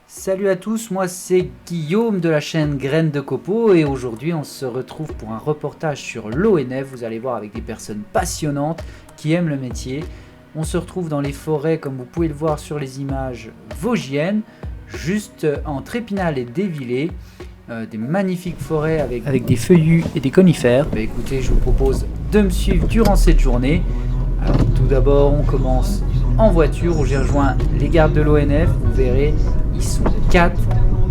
Salut à tous, moi c'est Guillaume de la chaîne Graines de Copeaux et aujourd'hui on se retrouve pour un reportage sur l'ONF. Vous allez voir avec des personnes passionnantes qui aiment le métier. On se retrouve dans les forêts comme vous pouvez le voir sur les images vosgiennes, juste entre Épinal et Dévillers. Des magnifiques forêts avec des feuillus et des conifères. Écoutez, je vous propose de me suivre durant cette journée. Alors tout d'abord on commence en voiture où j'ai rejoint les gardes de l'ONF. Vous verrez, ils sont 4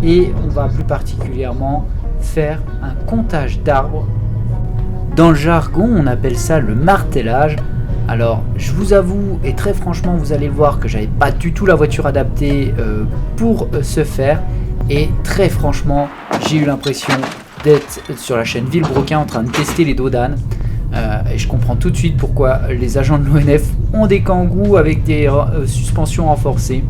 et on va plus particulièrement faire un comptage d'arbres. Dans le jargon, on appelle ça le martellage. Alors, je vous avoue, et très franchement, vous allez voir que j'avais pas du tout la voiture adaptée pour ce faire. Et très franchement, j'ai eu l'impression d'être sur la chaîne Villebrequin en train de tester les dos d'âne. Et je comprends tout de suite pourquoi les agents de l'ONF ont des kangous avec des suspensions renforcées.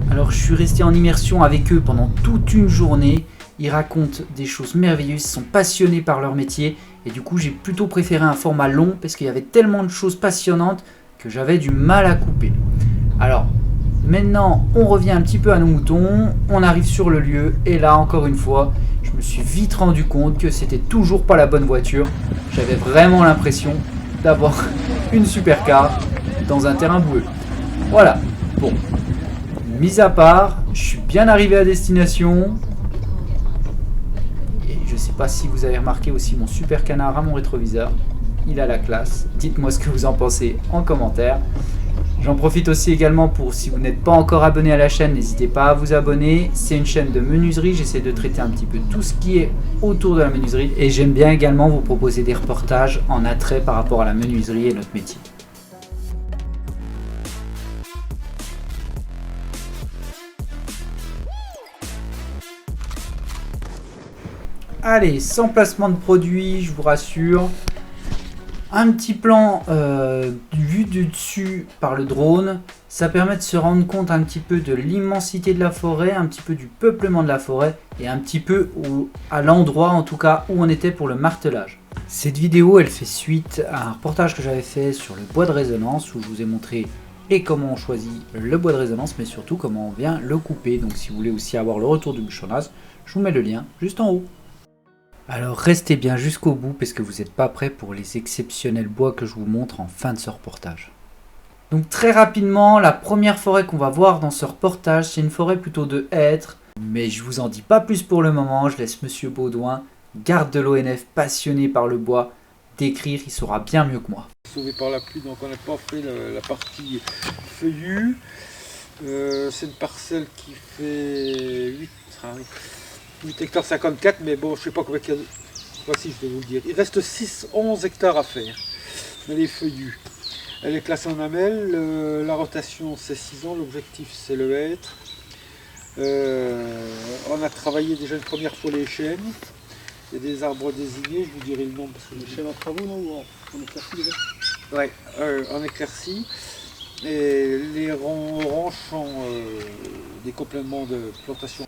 Alors je suis resté en immersion avec eux pendant toute une journée. Ils racontent des choses merveilleuses, ils sont passionnés par leur métier. Et du coup j'ai plutôt préféré un format long parce qu'il y avait tellement de choses passionnantes que j'avais du mal à couper. Alors maintenant on revient un petit peu à nos moutons, on arrive sur le lieu et là encore une fois je me suis vite rendu compte que c'était toujours pas la bonne voiture. J'avais vraiment l'impression d'avoir une supercar dans un terrain boueux. Voilà, bon. Mis à part, je suis bien arrivé à destination. Et je sais pas si vous avez remarqué aussi mon super canard à mon rétroviseur. Il a la classe. Dites-moi ce que vous en pensez en commentaire. J'en profite aussi également pour, si vous n'êtes pas encore abonné à la chaîne, n'hésitez pas à vous abonner. C'est une chaîne de menuiserie, j'essaie de traiter un petit peu tout ce qui est autour de la menuiserie. Et j'aime bien également vous proposer des reportages en attrait par rapport à la menuiserie et notre métier. Allez, sans placement de produit, je vous rassure. Un petit plan vu du dessus par le drone, ça permet de se rendre compte un petit peu de l'immensité de la forêt, un petit peu du peuplement de la forêt et un petit peu à l'endroit en tout cas où on était pour le martelage. Cette vidéo elle fait suite à un reportage que j'avais fait sur le bois de résonance où je vous ai montré et comment on choisit le bois de résonance mais surtout comment on vient le couper. Donc si vous voulez aussi avoir le retour du bûcheronnage, je vous mets le lien juste en haut. Alors restez bien jusqu'au bout parce que vous n'êtes pas prêts pour les exceptionnels bois que je vous montre en fin de ce reportage. Donc très rapidement, la première forêt qu'on va voir dans ce reportage, c'est une forêt plutôt de hêtres. Mais je vous en dis pas plus pour le moment, je laisse Monsieur Baudouin, garde de l'ONF passionné par le bois, décrire, il saura bien mieux que moi. Sauvé par la pluie, donc on n'a pas fait la partie feuillue. C'est une parcelle qui fait 8 hectares 54, mais bon, je sais pas combien il y a. Voici, je vais vous le dire. Il reste 11 hectares à faire. Mais les feuillus. Elle est classée en amelle. La rotation, c'est 6 ans. L'objectif, c'est le hêtre. On a travaillé déjà une première fois les chênes. Il y a des arbres désignés, je vous dirai le nom. Parce que les chênes en travaux, non, ou en éclaircie déjà? Ouais, en éclaircie. Et les oranges sont des compléments de plantation.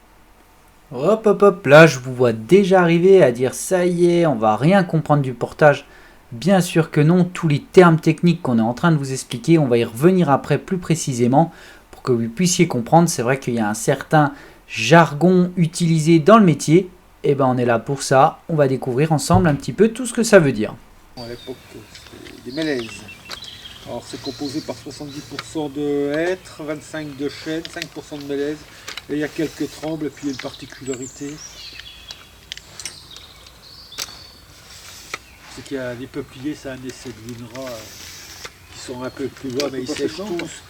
Hop hop hop, là je vous vois déjà arriver à dire ça y est, on va rien comprendre du portage. Bien sûr que non, tous les termes techniques qu'on est en train de vous expliquer, on va y revenir après plus précisément pour que vous puissiez comprendre. C'est vrai qu'il y a un certain jargon utilisé dans le métier, et ben on est là pour ça, on va découvrir ensemble un petit peu tout ce que ça veut dire. À l'époque, c'était des mélèzes. Alors c'est composé par 70% de hêtres, 25% de chênes, 5% de mélèzes. Et il y a quelques trembles et puis il y a une particularité. C'est qu'il y a des peupliers, c'est un essai de Winra qui sont un peu plus bas, mais ils sèchent tous.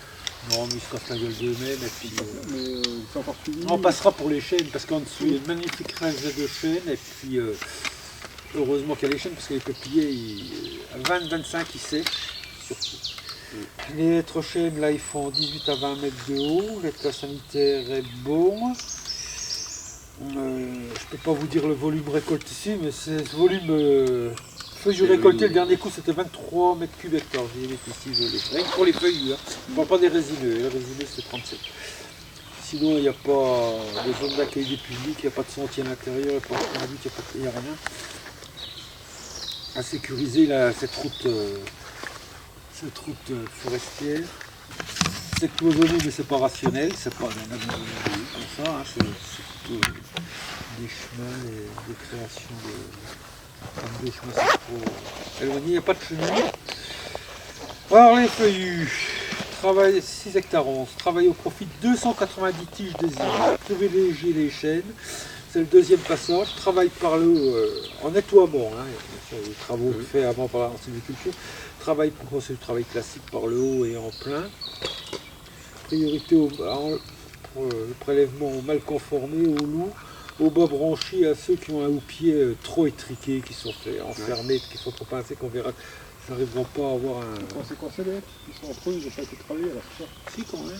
Non, mais ils se cassent la gueule d'eux-mêmes. Et puis, on passera pour les chênes parce qu'en dessous il y a une magnifique rangée de chênes. Et puis heureusement qu'il y a les chênes parce que les peupliers, à 20-25 ils sèchent surtout. Les hêtres chênes, là, ils font 18 à 20 mètres de haut. L'état sanitaire est bon. Je ne peux pas vous dire le volume récolté ici, mais c'est ce volume feuilles récoltées. Le dernier coup, c'était 23 mètres cubes hectare. Je vais les mettre ici, rien que pour les feuilles. Hein. On ne parle pas des résineux. Les résineux, c'est 37. Sinon, il n'y a pas de zone d'accueil du public, il n'y a pas de sentier à l'intérieur, il n'y a pas de conduite, il n'y a rien. À sécuriser là, cette route forestière. c'est cloisonné, mais c'est pas rationnel, c'est pas comme ça, hein, c'est plutôt des chemins et des créations comme des chemins c'est trop éloignés, il n'y a pas de chemin. Alors les feuillus, travail 6 hectares 11, travailler au profit de 290 tiges désirées, privilégier les chênes, c'est le deuxième passage, travail par le haut en nettoiement, hein, bien sûr, les travaux faits avant par la sylviculture, travail pour c'est le travail classique par le haut et en plein, priorité pour le prélèvement aux mal conformés, aux loups, aux bas branchis, à ceux qui ont un houppier trop étriqué, qui sont enfermés, qui sont trop pincés, qu'on verra. Ils n'arriveront pas à avoir un. C'est quand c'est les ils sont entre eux, ils n'ont pas été travaillés alors c'est ça. Si quand même,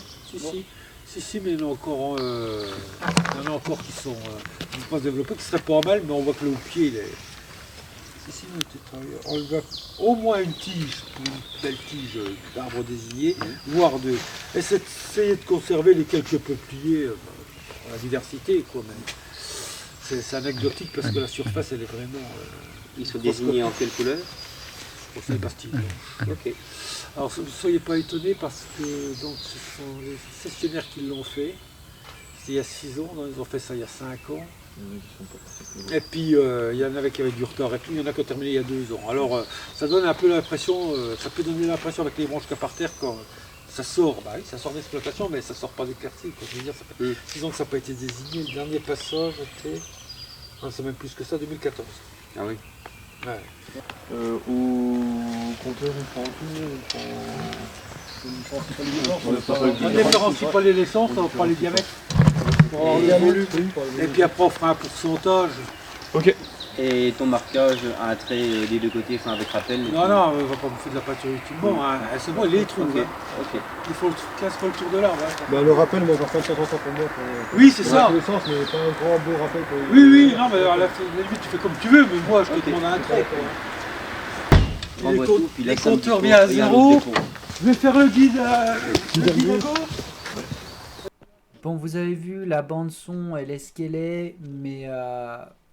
si, mais il y en a encore qui sont pas se développer, qui seraient pas mal, mais on voit que le houppier il est. Si, on était travaillé. On lui va au moins une tige, pour une belle tige d'arbre désigné, voire deux. Et c'est essayer de conserver les quelques peupliers, la diversité quoi même. C'est anecdotique parce que la surface elle est vraiment. Ils sont désignés en quelle couleur? C'est les pastilles blanches. Ok. Alors ne soyez pas étonnés parce que donc, ce sont les cessionnaires qui l'ont fait. C'était il y a 6 ans, ils ont fait ça il y a 5 ans. Et puis il y en avait qui avaient du retard et puis il y en a qui ont terminé il y a 2 ans. Alors ça donne un peu l'impression, ça peut donner l'impression avec les branches qu'il y a par terre quand ça sort, bah oui, ça sort d'exploitation mais ça sort pas des quartiers. Je veux dire, ça fait 6 ans que ça n'a pas été désigné. Le dernier passage était, c'est même plus que ça, 2014. Ah oui. Ouais. Au compteur, on prend tout, On différencie pas les essences, on prend les diamètres. Et puis après on fera un pourcentage. Ok. Et ton marquage a un trait des deux côtés, enfin avec rappel. Non, on ne va pas bouffer de la peinture utilement. Hein. C'est bon, il est trou. Okay. Hein. Okay. Il faut le casser le tour de l'arbre. Hein. Bah, le rappel, moi j'en fais de temps en temps pour moi. Oui, c'est ça. Le sens, mais pas un grand beau rappel. Oui, non, mais à la limite tu fais comme tu veux, mais moi je te demande un trait. Les compteurs viennent à 0. Je vais faire le guide à gauche. Bon, vous avez vu, la bande son, elle est ce qu'elle est, mais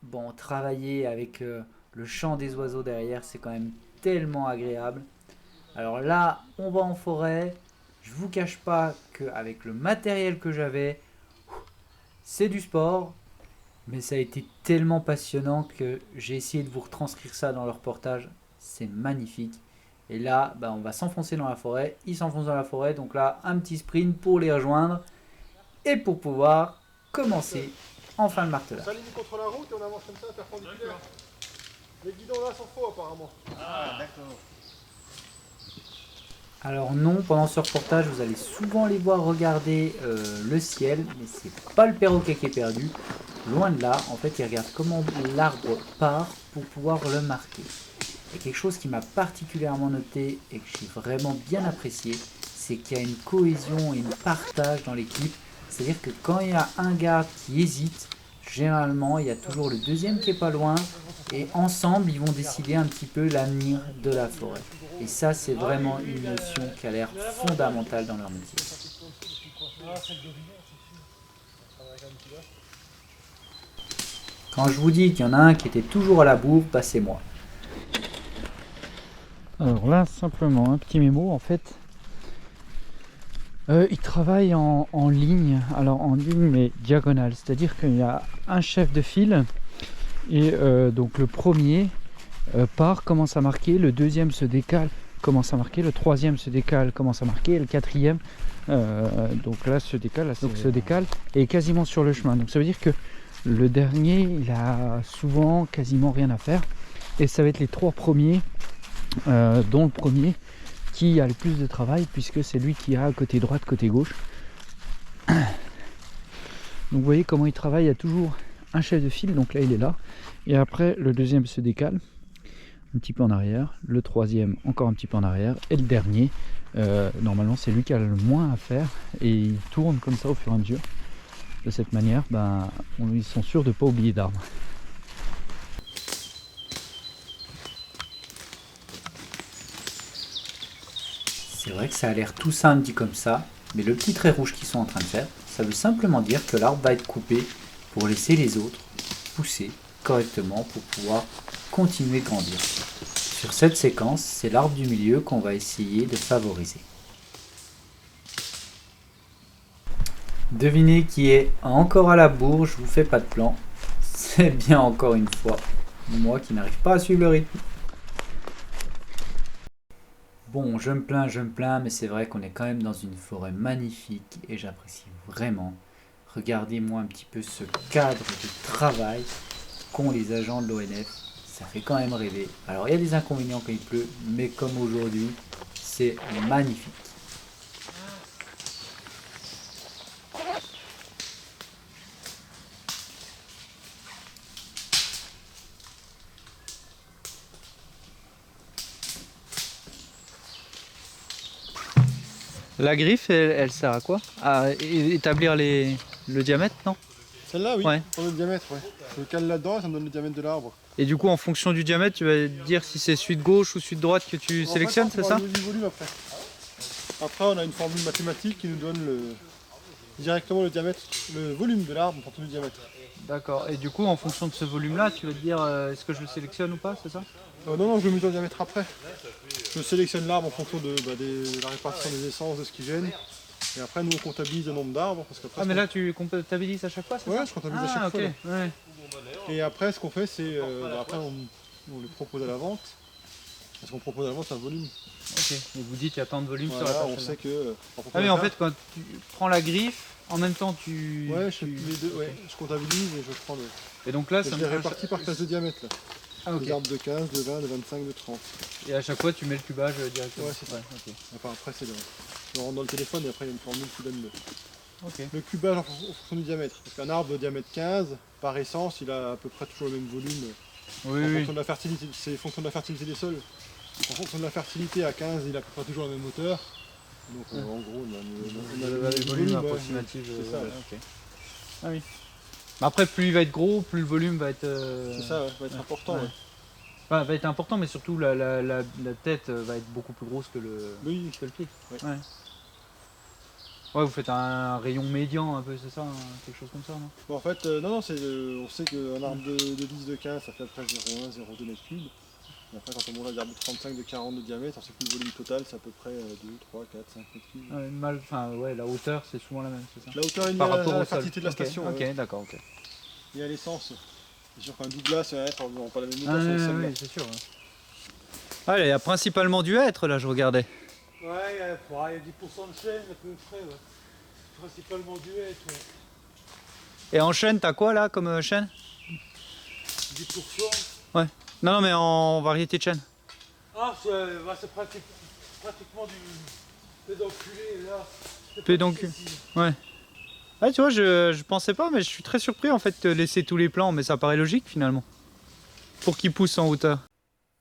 bon, travailler avec le chant des oiseaux derrière, c'est quand même tellement agréable. Alors là, on va en forêt. Je vous cache pas qu'avec le matériel que j'avais, c'est du sport, mais ça a été tellement passionnant que j'ai essayé de vous retranscrire ça dans le reportage. C'est magnifique. Et là, on va s'enfoncer dans la forêt. Ils s'enfoncent dans la forêt, donc là, un petit sprint pour les rejoindre. Et pour pouvoir commencer en fin de martelage. Ça ligne contre la route et on avance comme ça, perpendiculaire. Les guidons là sont faux apparemment. Ah d'accord. Alors non, pendant ce reportage, vous allez souvent les voir regarder le ciel, mais c'est pas le perroquet qui est perdu. Loin de là, en fait, ils regardent comment l'arbre part pour pouvoir le marquer. Et quelque chose qui m'a particulièrement noté et que j'ai vraiment bien apprécié, c'est qu'il y a une cohésion et un partage dans l'équipe. C'est-à-dire que quand il y a un gars qui hésite, généralement, il y a toujours le deuxième qui est pas loin. Et ensemble, ils vont décider un petit peu l'avenir de la forêt. Et ça, c'est vraiment une notion qui a l'air fondamentale dans leur métier. Quand je vous dis qu'il y en a un qui était toujours à la bourre, c'est moi. Alors là, simplement, un petit mémo, en fait. Ils travaillent en ligne, alors en ligne mais diagonale, c'est-à-dire qu'il y a un chef de file et donc le premier part, commence à marquer, le deuxième se décale, commence à marquer, le troisième se décale, commence à marquer, et le quatrième donc là se décale, se décale et est quasiment sur le chemin. Donc ça veut dire que le dernier, il a souvent quasiment rien à faire et ça va être les 3 premiers, dont le premier qui a le plus de travail puisque c'est lui qui a côté droite, côté gauche. Donc vous voyez comment il travaille, il y a toujours un chef de file, donc là il est là, et après le deuxième se décale un petit peu en arrière, le troisième encore un petit peu en arrière, et le dernier, normalement c'est lui qui a le moins à faire, et il tourne comme ça au fur et à mesure. De cette manière, ils sont sûrs de ne pas oublier d'arbre. C'est vrai que ça a l'air tout simple dit comme ça, mais le petit trait rouge qu'ils sont en train de faire, ça veut simplement dire que l'arbre va être coupé pour laisser les autres pousser correctement pour pouvoir continuer de grandir. Sur cette séquence, c'est l'arbre du milieu qu'on va essayer de favoriser. Devinez qui est encore à la bourre, je vous fais pas de plan. C'est bien encore une fois moi qui n'arrive pas à suivre le rythme. Bon, je me plains, mais c'est vrai qu'on est quand même dans une forêt magnifique et j'apprécie vraiment. Regardez-moi un petit peu ce cadre de travail qu'ont les agents de l'ONF. Ça fait quand même rêver. Alors il y a des inconvénients quand il pleut, mais comme aujourd'hui, c'est magnifique. La griffe, elle sert à quoi? À établir le diamètre, non? Celle-là, oui, Ouais. pour le diamètre, ouais. Je le cale là-dedans et ça me donne le diamètre de l'arbre. Et du coup, en fonction du diamètre, tu vas dire si c'est celui de gauche ou celui de droite que tu sélectionnes, c'est ça? Du volume après. Après, on a une formule mathématique qui nous donne directement le diamètre, le volume de l'arbre pour tout le diamètre. D'accord. Et du coup, en fonction de ce volume-là, tu vas te dire est-ce que je le sélectionne ou pas, c'est ça? Non, je le mesure le diamètre après. Je sélectionne l'arbre en fonction de la répartition des essences, de ce qui gêne. Et après, nous, on comptabilise le nombre d'arbres. Ah, mais là, tu comptabilises à chaque fois, c'est ça? Ouais, je comptabilise à chaque fois. Ouais. Et après, ce qu'on fait, c'est. Après, on les propose à la vente. Parce qu'on propose à la vente un volume. Ok. Et vous dites, il y a tant de volume Voilà, sur la parcelle. on sait que. Ah, mais en fait, quand tu prends la griffe, en même temps, tu. Ouais, je fais les deux, ouais. Je comptabilise et je prends le. Et donc là, Je les répartis par classe de diamètre. Là. Ah, ok. Des arbres de 15, de 20, de 25, de 30. Et à chaque fois, tu mets le cubage directement. Ouais, c'est ça. Ok. Enfin, après, c'est je rentre dans le téléphone et après, il y a une formule qui donne Ok. le cubage en fonction du diamètre. Parce qu'un arbre de diamètre 15, par essence, il a à peu près toujours le même volume. Oui, En oui. fonction de la fertilité, c'est fonction de la fertilité des sols. En fonction de la fertilité, à 15, il a à peu près toujours la même hauteur. Donc en gros, on a Le volume ouais, approximatif. c'est ça, ouais. Ok. Ah oui. Mais après, plus il va être gros, plus le volume va être. C'est ça, ouais, va être important. Ouais. Ouais. Enfin, va être important, mais surtout la tête va être beaucoup plus grosse que le pied. Ouais. Ouais, vous faites un rayon médian un peu, c'est ça, quelque chose comme ça, non? Bon, en fait, non, on sait qu'un arbre de 10 de 15, ça fait à peu près 0,1, 0,2 mètres cubes. Et après, quand on monte à des arbres de 35, de 40 de diamètre, on sait que le volume total, c'est à peu près 2, 3, 4, 5 mètres cubes. La hauteur, c'est souvent la même, c'est ça? La hauteur est liée Par à rapport la au fertilité sol. de la station. Ok, d'accord, ok. Et à l'essence. C'est sûr qu'un Douglas, ça va être pas la même hauteur Ah, sur le sol. oui, c'est sûr. Ouais. Ah, il y a principalement du hêtre, là, je regardais. Ouais, il y a 10% de chêne à peu près, ouais. Principalement du hêtre, ouais. Et en chêne, t'as quoi, là, comme chêne? 10%. Ouais. Non, mais en variété de chêne. Ah, c'est pratiquement du pédonculé, là. Pédoncule. Ouais. Ah, tu vois, je pensais pas, mais je suis très surpris en fait de laisser tous les plants, mais ça paraît logique finalement. Pour qu'ils poussent en hauteur.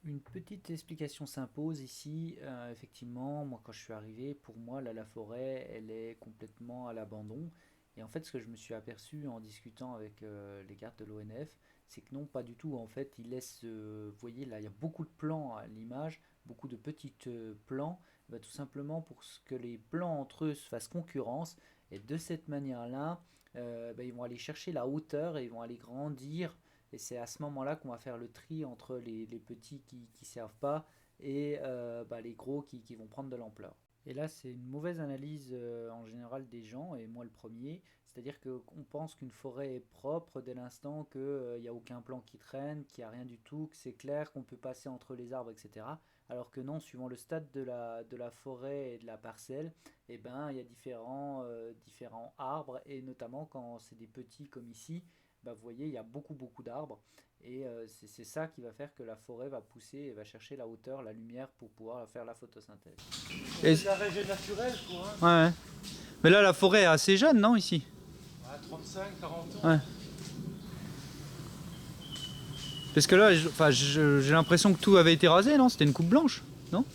Une petite explication s'impose ici. Effectivement, moi quand je suis arrivé, pour moi là, la forêt, elle est complètement à l'abandon. Et en fait, ce que je me suis aperçu en discutant avec les gardes de l'ONF, c'est que non, pas du tout. En fait, ils laissent, vous voyez là, il y a beaucoup de plants à l'image, beaucoup de petits plants, tout simplement pour que les plants entre eux se fassent concurrence. Et de cette manière-là, ils vont aller chercher la hauteur et ils vont aller grandir. Et c'est à ce moment-là qu'on va faire le tri entre les petits qui ne servent pas et les gros qui vont prendre de l'ampleur. Et là, c'est une mauvaise analyse en général des gens, et moi le premier. C'est-à-dire qu'on pense qu'une forêt est propre dès l'instant qu'il n'y a aucun plant qui traîne, qu'il n'y a rien du tout, que c'est clair, qu'on peut passer entre les arbres, etc. Alors que non, suivant le stade de la forêt et de la parcelle, il y a différents arbres, et notamment quand c'est des petits comme ici, vous voyez, il y a beaucoup d'arbres, et c'est ça qui va faire que la forêt va pousser et va chercher la hauteur, la lumière pour pouvoir faire la photosynthèse. C'est la région naturelle, quoi. Hein. Ouais. Mais là, la forêt est assez jeune, non, ici? 35, 40 ans. Ouais. Parce que là, j'ai l'impression que tout avait été rasé, non? C'était une coupe blanche, non?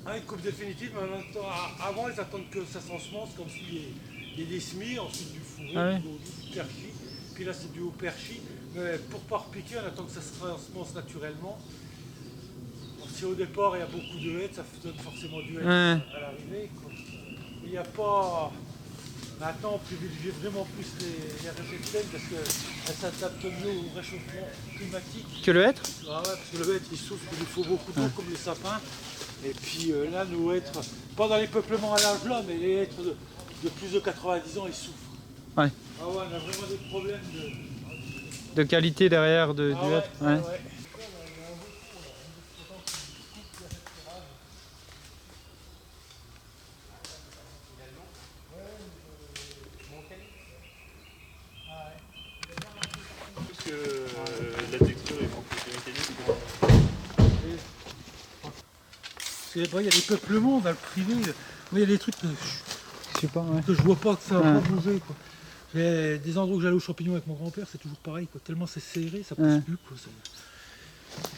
Ah, une coupe définitive, mais en même temps, avant ils attendent que ça s'ensemence, comme s'il y a des semis, ensuite du fourré, du perchis, puis là c'est du haut perchis. Mais pour pas repiquer, on attend que ça se ensemence naturellement. Bon, si au départ il y a beaucoup de haies, ça donne forcément du haies à l'arrivée. Il n'y a pas. Maintenant, on privilégie vraiment plus les régétènes parce qu'elles s'adaptent mieux au réchauffement climatique. Que le hêtre? Ah ouais, parce que le hêtre il souffre, il lui faut beaucoup d'eau comme les sapins. Et puis là, nos hêtres, pas dans les peuplements à l'âge là, mais les hêtres de plus de 90 ans, ils souffrent. Ouais. Ah ouais, on a vraiment des problèmes De qualité derrière du ouais, hêtre. ouais. Ouais. Parce que la texture est beaucoup plus mécanique. Parce qu'il y a des peuplements dans le privé. Il y a des trucs que Je sais pas, ouais. je vois pas, que ça va Ouais. pas bouger. Quoi. J'ai des endroits où j'allais aux champignons avec mon grand-père, c'est toujours pareil. Quoi. Tellement c'est serré, ça pousse Ouais. plus. Quoi.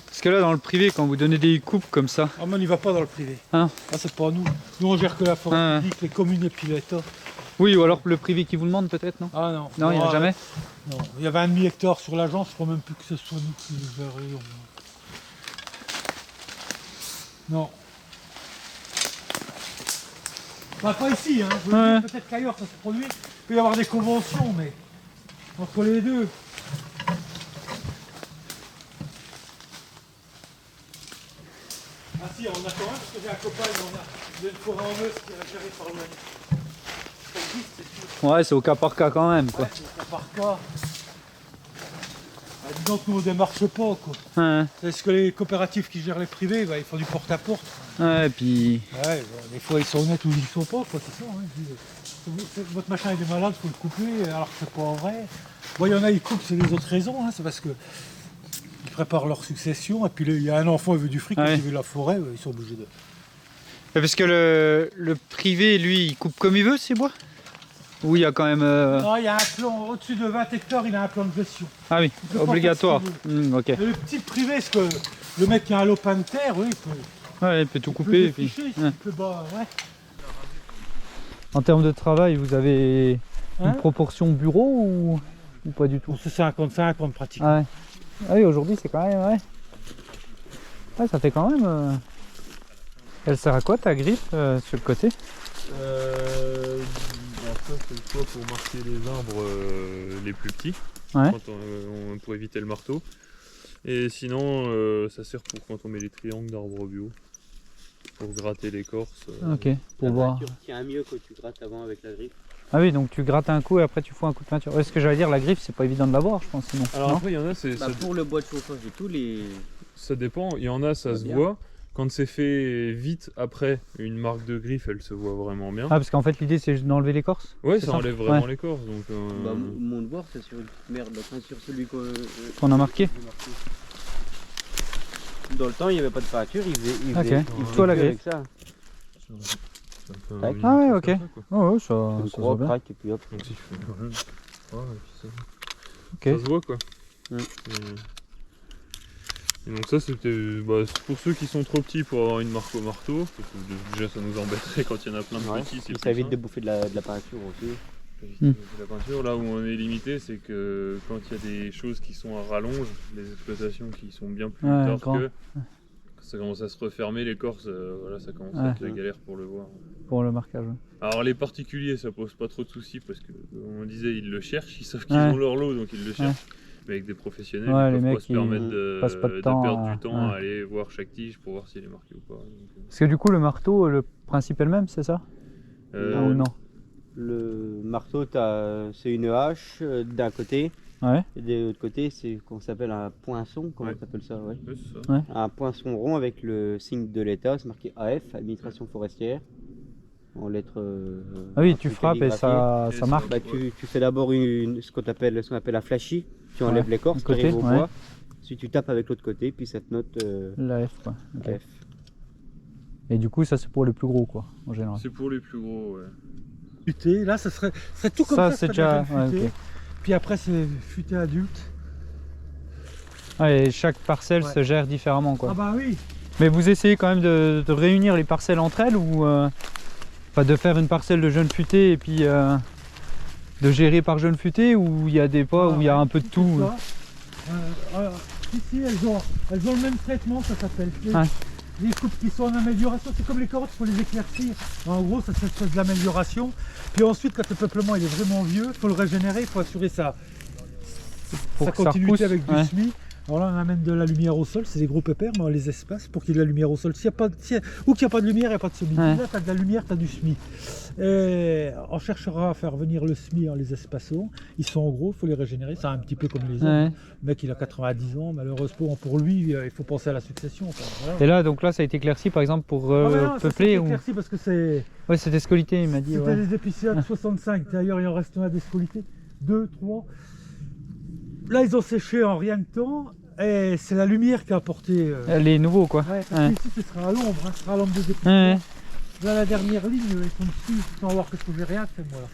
Parce que là, dans le privé, quand vous donnez des coupes comme ça, Ah, mais on n'y va pas dans le privé. Hein Ah, c'est pas nous. Nous, on gère que la forêt Ouais. publique, les communes et puis l'État. oui, ou alors le privé qui vous demande peut-être, non? Ah non. Non, il n'y en a jamais. Non, il y avait 1,5 hectare sur l'agence, je crois même plus que ce soit nous qui le gérions. Non. Bah, pas ici, hein. Je veux Ouais. dire, peut-être qu'ailleurs ça se produit. Il peut y avoir des conventions, mais entre les deux. Ah si, on a quand même, parce que j'ai un copain, il y a une forêt en Meuse qui est gérée par l'ONF. Ça existe, c'est sûr. Ouais, c'est au cas par cas quand même, quoi. Ouais, c'est au cas par cas. Ah, disons que nous on démarche pas, quoi. Ouais, Est-ce que les coopératives qui gèrent les privés, bah, ils font du porte-à-porte. ouais, et puis... Ouais, bah, des fois ils sont honnêtes ou ils sont pas, quoi, c'est ça. Hein. Ils disent, votre machin il est malade, faut le couper, alors que c'est pas vrai. Bon, il y en a, ils coupent, c'est des autres raisons, hein. C'est parce que ils préparent leur succession, et puis il y a un enfant, il veut du fric, Ouais. il veut la forêt, ils sont obligés de... Parce que le privé, lui, il coupe comme il veut, ses bois? Ou il y a quand même... Non, il y a un plan, au-dessus de 20 hectares, il a un plan de gestion. Ah oui, peut pas obligatoire. faire ce Ok. Et le petit privé, c'est que le mec qui a un lopin de terre, oui, il peut, Ouais, il peut tout il peut couper. Et puis... défricher, ouais. il peut, bah, ouais. En termes de travail, vous avez Hein une proportion bureau ou pas du tout? Bon, c'est 50-50 pratiquement. Ah ouais. Ah oui, aujourd'hui c'est quand même... Ouais. Ouais, ça fait quand même... Elle sert à quoi ta griffe sur le côté? Ça c'est soit pour marquer les arbres les plus petits, Ouais. quand pour éviter le marteau. Et sinon ça sert pour quand on met les triangles d'arbres bio, pour gratter l'écorce. Ok, pour La voir. peinture tient mieux quand tu grattes avant avec la griffe. Ah oui, donc tu grattes un coup et après tu fous un coup de peinture. Ouais, ce que j'allais dire, la griffe c'est pas évident de l'avoir, je pense, sinon. Alors Non après il y en a, Bah, pour le bois de chauffage et tout, ça dépend, il y en a ça va se bien. voit. Quand c'est fait vite après, une marque de griffe elle se voit vraiment bien. Ah, parce qu'en fait l'idée c'est juste d'enlever l'écorce? Ouais, c'est ça ça enlève vraiment Ouais. l'écorce. Donc, bah, mon devoir c'est sur une petite merde, enfin sur celui Qu'on a marqué? Dans le temps il n'y avait pas de peinture, il faisait, Ok. il faisait Toi, la que griffe. avec ça. c'est un peu Tac. une Ah ouais, chose ok. comme ça, quoi. Oh ouais, ça Une se voit croix, bien. craque et puis hop. Donc si tu fais ouais, et puis ça, Ok. ça se voit quoi. Mm. Et donc ça c'était bah, c'est pour ceux qui sont trop petits pour avoir une marque au marteau, parce que déjà ça nous embêterait quand il y en a plein de Ouais. petits. c'est Puis plus ça évite de simple. bouffer de la peinture aussi. Mm. La peinture, là où on est limité, c'est que quand il y a des choses qui sont à rallonge, des exploitations qui sont bien plus Ouais, tard grand. que ça commence à se refermer, l'écorce, voilà, ça commence à Ouais. être la galère pour le voir. Pour le marquage. Ouais. Alors les particuliers, ça pose pas trop de soucis parce que on disait ils le cherchent, ils savent qu'ils Ouais. ont leur lot donc ils le cherchent. Mais avec des professionnels, Ouais, ils les peuvent pas mecs, se permettre ils de, passent pas de temps perdre à- du temps à ouais. aller voir chaque tige pour voir si elle est marquée ou pas. Donc, Parce que du coup le marteau, le principe est le même, c'est ça? Ah, ou non? Le marteau, c'est une hache d'un côté, Ouais. et de l'autre côté, c'est qu'on s'appelle un poinçon, comment Ouais. on appelle ça, ouais. ouais, c'est ça. Un poinçon rond avec le signe de l'État, c'est marqué AF, Administration forestière, en lettres. Ah oui, un tu peu frappes et calligraphiées. ça Et ça- marque. Bah, tu fais d'abord ce qu'on appelle un flashy, tu enlèves Ouais, l'écorce, un tu arrives côté, au ouais. bois, ensuite tu tapes avec l'autre côté, puis ça te note La F quoi. Ok. AF. Et du coup ça c'est pour les plus gros quoi, en général. C'est pour les plus gros, ouais. Futé, là, ça serait tout comme Ça, ça, c'est serait de la déjà- jeune ouais, futée. ok. Puis après, c'est futé adulte. Ouais, et chaque parcelle Ouais. se gère différemment quoi. Ah bah oui. Mais vous essayez quand même de réunir les parcelles entre elles ou enfin, de faire une parcelle de jeune futé et puis de gérer par jeune futé ou il y a des pas où il y a un peu de tout? Ici, elles ont le même traitement, ça s'appelle. Ouais. Les coupes qui sont en amélioration, c'est comme les carottes, il faut les éclaircir. En gros, ça c'est de l'amélioration. Puis ensuite, quand le peuplement il est vraiment vieux, il faut le régénérer, il faut assurer sa Pour que ça continuité repousse, avec du ouais. semis. Alors là, on amène de la lumière au sol, c'est des gros pépères, mais on les espace pour qu'il y ait de la lumière au sol. Ou qu'il n'y a pas de lumière, il n'y a pas de semis. Ouais. Là, tu as de la lumière, tu as du semis. Et on cherchera à faire venir le semis en les espaçant. Ils sont gros, il faut les régénérer. C'est un petit peu comme les hommes. Ouais. Le mec, il a 90 ans, malheureusement pour lui, il faut penser à la succession. Voilà. Et là, donc là, ça a été éclairci par exemple pour Ah ouais, non, ça, peupler c'est ou... éclairci parce que c'est... Ouais, c'était scolité, il m'a dit. C'était Ouais. les épicéas de 65. D'ailleurs, il en reste un à descoliter. 2, 3. Là, ils ont séché en rien de temps. Et c'est la lumière qui a apporté. Les nouveaux, quoi. Ouais, parce Ouais. qu'ici, ce sera à l'ombre. Ce sera à l'ombre des épicéas. Ouais. Là, la dernière ligne, ils sont dessus. Sans voir que j'ai rien fait, moi. Là.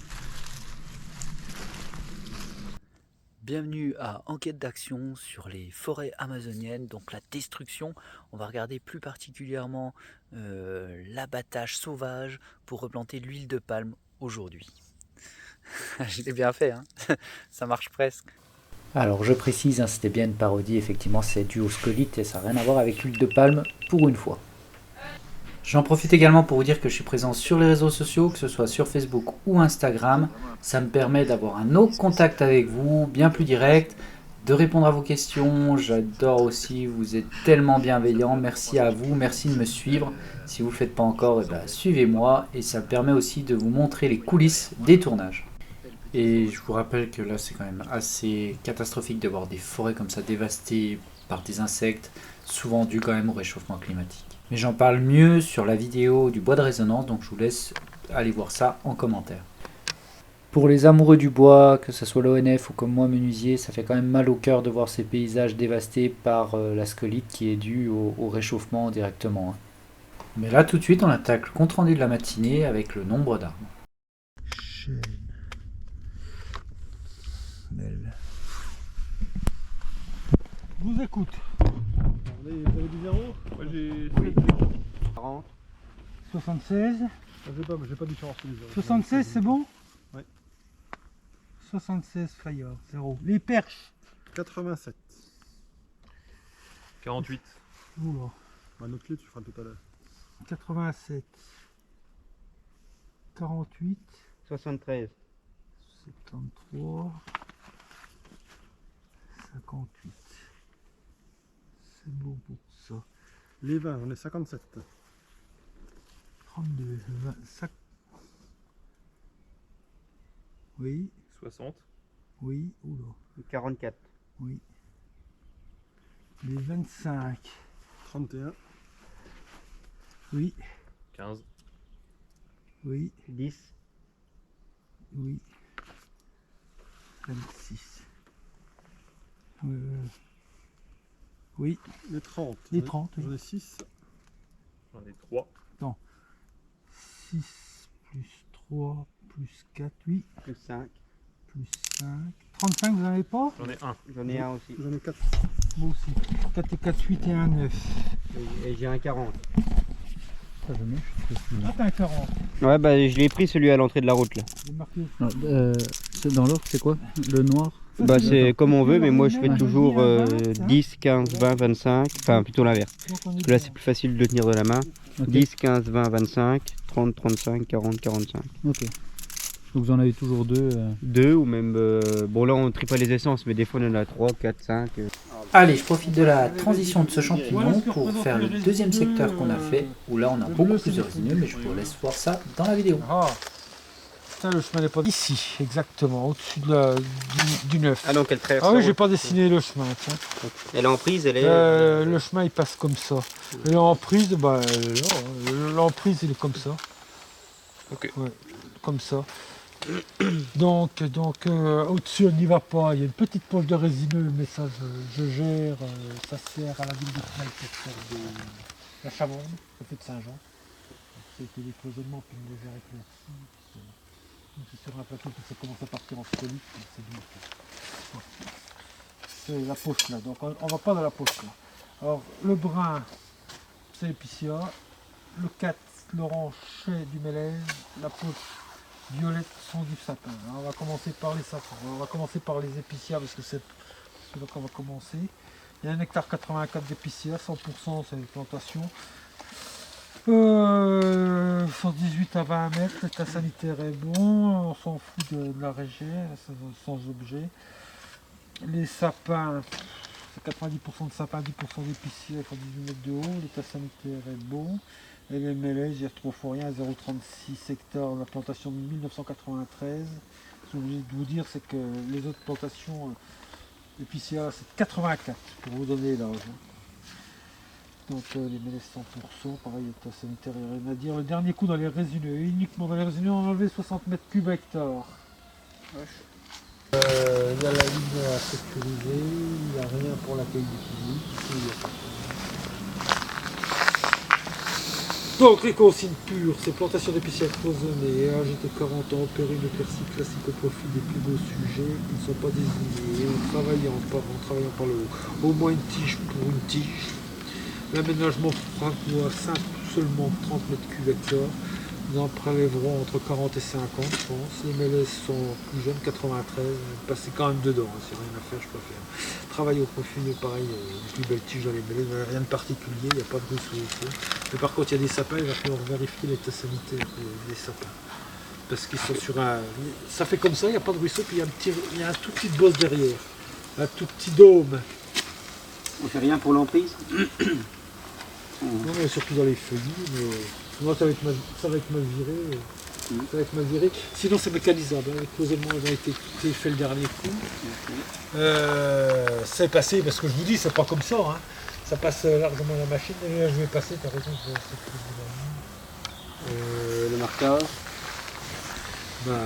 Bienvenue à Enquête d'action sur les forêts amazoniennes, donc la destruction. On va regarder plus particulièrement l'abattage sauvage pour replanter l'huile de palme aujourd'hui. Je l'ai bien fait, hein. Ça marche presque. Alors je précise, hein, c'était bien une parodie, effectivement c'est dû au scolite et ça n'a rien à voir avec l'huile de palme pour une fois. J'en profite également pour vous dire que je suis présent sur les réseaux sociaux, que ce soit sur Facebook ou Instagram. Ça me permet d'avoir un autre contact avec vous, bien plus direct, de répondre à vos questions. J'adore aussi, vous êtes tellement bienveillants. Merci à vous, merci de me suivre. Si vous ne le faites pas encore, eh ben, suivez-moi et ça me permet aussi de vous montrer les coulisses des tournages. Et je vous rappelle que là c'est quand même assez catastrophique de voir des forêts comme ça dévastées par des insectes, souvent dû quand même au réchauffement climatique. Mais j'en parle mieux sur la vidéo du bois de résonance, donc je vous laisse aller voir ça en commentaire. Pour les amoureux du bois, que ce soit l'ONF ou comme moi menuisier, ça fait quand même mal au cœur de voir ces paysages dévastés par la scolite qui est due au réchauffement directement. Mais là tout de suite on attaque le compte rendu de la matinée avec le nombre d'arbres. Chêne. Belle. Je vous écoute. Vous avez du zéro? Moi j'ai 40. 76. J'ai pas de différence sur les zéros. 76, c'est bon? Ouais. 76 Fayard, 0. Les perches. 87. 48. Oula. Bah, notre clé, tu feras tout à l'heure. 87. 48. 73. 73. 58. C'est beau pour ça. Les 20, on est 57. 32. 25. Oui. 60. Oui. Oula. 44. Oui. Les 25. 31. Oui. 15. Oui. 10. Oui. 26. Oui. Les 30. Les 30. Oui. J'en ai 6. J'en ai 3. 6 plus 3 plus 4, oui. Plus 5. Plus 5. 35, vous n'en avez pas? J'en ai 1. J'en ai un aussi. J'en ai 4. Moi aussi. 4 et 4, 8 et 1, 9. Et j'ai un 40. Ah, t'as un 40. Ouais, bah je l'ai pris celui à l'entrée de la route là. J'ai marqué. Dans l'ordre c'est quoi? Le noir? Bah c'est comme on veut, mais moi je fais Ouais. toujours Ouais. 10, 15, 20, 25. Enfin plutôt l'inverse. Parce que là c'est plus facile de le tenir de la main. Ok. 10, 15, 20, 25, 30, 35, 40, 45. Ok. Donc vous en avez toujours deux. 2 ou même... bon là on trie pas les essences, mais des fois on en a 3, 4, 5. Allez, je profite de la transition de ce champignon pour faire le deuxième secteur qu'on a fait, où là on a beaucoup plus de résineux, mais je vous laisse voir ça dans la vidéo. Ah. Putain, le chemin n'est pas ici, exactement, au-dessus du 9. Ah donc elle traverse. Ah oui, j'ai pas dessiné le chemin. Tiens. Elle est en prise, elle est... Le chemin il passe comme ça. Et l'emprise, bah non, l'emprise il est comme ça. Ok. Ouais, comme ça. Donc au-dessus on n'y va pas. Il y a une petite poche de résineux, mais ça je gère. Ça sert à la ville de Trail pour faire la Chamonde, ça fait de Saint-Jean. C'était des cloisonnements puis une légère éclaircie. C'est sur un plateau que ça commence à partir en scolite, c'est dur. C'est la poche là, donc on va pas dans la poche là. Alors le brun, c'est l'épicéa, le 4, l'orange, c'est du mélèze, la poche violette sont du sapin. Alors, on va commencer par les sapins, on va commencer par les épicéas parce que c'est là qu'on va commencer. Il y a un hectare 84 d'épicéas, 100% c'est les plantations. 118 à 20 mètres, l'état sanitaire est bon, on s'en fout de la régée, sans objet. Les sapins, c'est 90% de sapin, 10% d'épicier, 18 mètres de haut, l'état sanitaire est bon. Et les MLS, j'y retrouve rien, 0,36 hectares, la plantation de 1993. Ce que j'ai oublié de vous dire, c'est que les autres plantations épicéas, c'est 84, pour vous donner l'âge. Donc les MLS 100%, pareil, l'état sanitaire, il n'y a rien à dire. Le dernier coup dans les résineux, uniquement dans les résineux, on a enlevé 60 mètres cubes à hectare. Il y a la ligne à sécuriser, il n'y a rien pour l'accueil du public. Donc les consignes pures, c'est plantation d'épiciers cloisonnées, âge de 40 ans, péril de persil classique au profit des plus beaux sujets qui ne sont pas désignés, en travaillant par le haut, au moins une tige pour une tige. L'aménagement francois simple, seulement 30 mètres cubes hectare. Nous en prélèverons entre 40 et 50, je pense. Les MLS sont plus jeunes, 93. Passez quand même dedans, hein, s'il n'y a rien à faire, je préfère. Travail au profil, pareil, je belle tige dans les MLS, rien de particulier, il n'y a pas de ruisseau ici. Mais par contre, il y a des sapins, il va falloir vérifier l'état sanitaire des sapins. Parce qu'ils sont sur un. Ça fait comme ça, il n'y a pas de ruisseau, puis il y a un tout petit bosse derrière. Un tout petit dôme. On fait rien pour l'emprise? Non, mais surtout dans les feuillus, mais moi ça va être mal viré. Ça va être mal viré. Sinon c'est mécanisable, hein. Les cloisonnements ont été faits le dernier coup. C'est passé, parce que je vous dis, c'est pas comme ça. Hein. Ça passe largement la machine, et là je vais passer, t'as raison, Le marquage? Ben,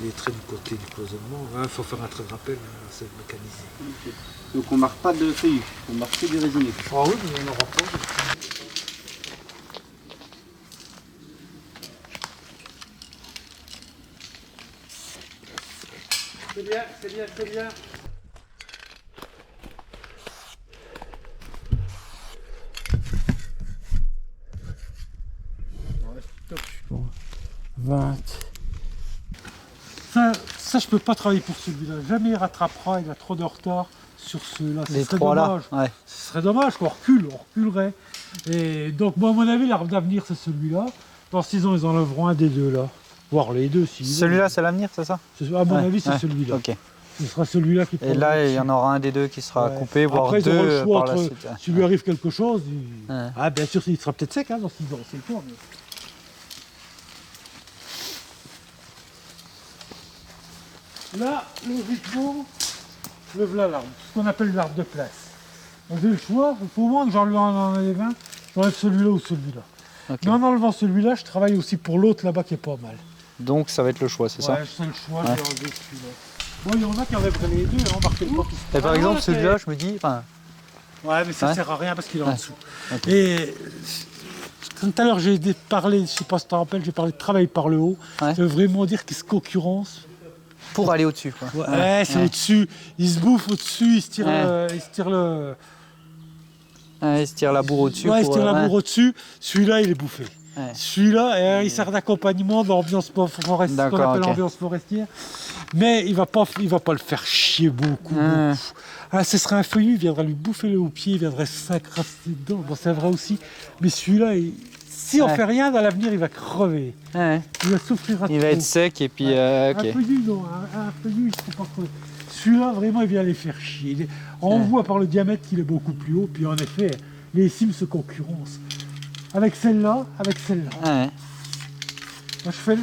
les traits du côté du cloisonnement, il faut faire un trait de rappel, hein, c'est mécanisé. Okay. Donc on marque pas de feuilles, on marque que du résiné. Ah oui, mais on n'aura pas. C'est bien, c'est bien, c'est bien. Bon, 20. Ça, je peux pas travailler pour celui-là. Jamais il rattrapera, il a trop de retard sur ceux-là. Les trois là, ouais. Ce serait dommage qu'on recule, on reculerait. Et donc, moi, à mon avis, l'arbre d'avenir, c'est celui-là. Dans 6 ans, ils enlèveront un des deux là. Voire les deux, si. Celui-là, c'est l'avenir, c'est ça? À mon avis, c'est celui-là. Ok. Ce sera celui-là qui Et là, il y en aura un des deux qui sera coupé, voire après, deux ils auront le choix par la entre, suite. s'il lui arrive quelque chose, ah, bien sûr, il sera peut-être sec hein, dans 6 ans, c'est le temps. Mais... Là, logiquement, le voilà l'arbre, ce qu'on appelle l'arbre de place. Donc j'ai le choix, il faut au moins que j'en lui enlève un, j'enlève celui-là ou celui-là. Okay. Mais en enlevant celui-là, je travaille aussi pour l'autre là-bas qui est pas mal. Donc ça va être le choix, c'est ça? Ouais, c'est le choix, j'ai enlevé celui-là. Bon, il y en a qui enlèveraient les deux, hein, marquez le pas. Et par exemple, celui-là, je me dis... Ouais, mais ça sert à rien parce qu'il est en dessous. Okay. Et tout à l'heure, j'ai parlé, je sais pas si tu te rappelles, j'ai parlé de travail par le haut. Ça veut vraiment dire qu'ils se concurrencent. Pour aller au-dessus, quoi. Ouais, c'est au-dessus. Ils se bouffent au-dessus, ils se tirent il se tire la bourre au-dessus. Ouais, il se tire la bourre au-dessus. Celui-là, il est bouffé. Ouais. Celui-là, il sert d'accompagnement de l'ambiance forestière, qu'on appelle l'ambiance forestière. Mais il va pas le faire chier beaucoup. Ah, ce serait un feuillu, il viendra lui bouffer le haut-pied, il viendrait s'accrasser dedans. Bon, c'est vrai aussi. Mais celui-là, si on fait rien, dans l'avenir, il va crever. Il va souffrir à tout. Il va être sec et puis... Un feuillu, non. Un feuillu, il ne faut pas crever. Celui-là, vraiment, il vient les faire chier. On voit par le diamètre qu'il est beaucoup plus haut. Puis en effet, les cimes se concurrencent. Avec celle-là, avec celle-là.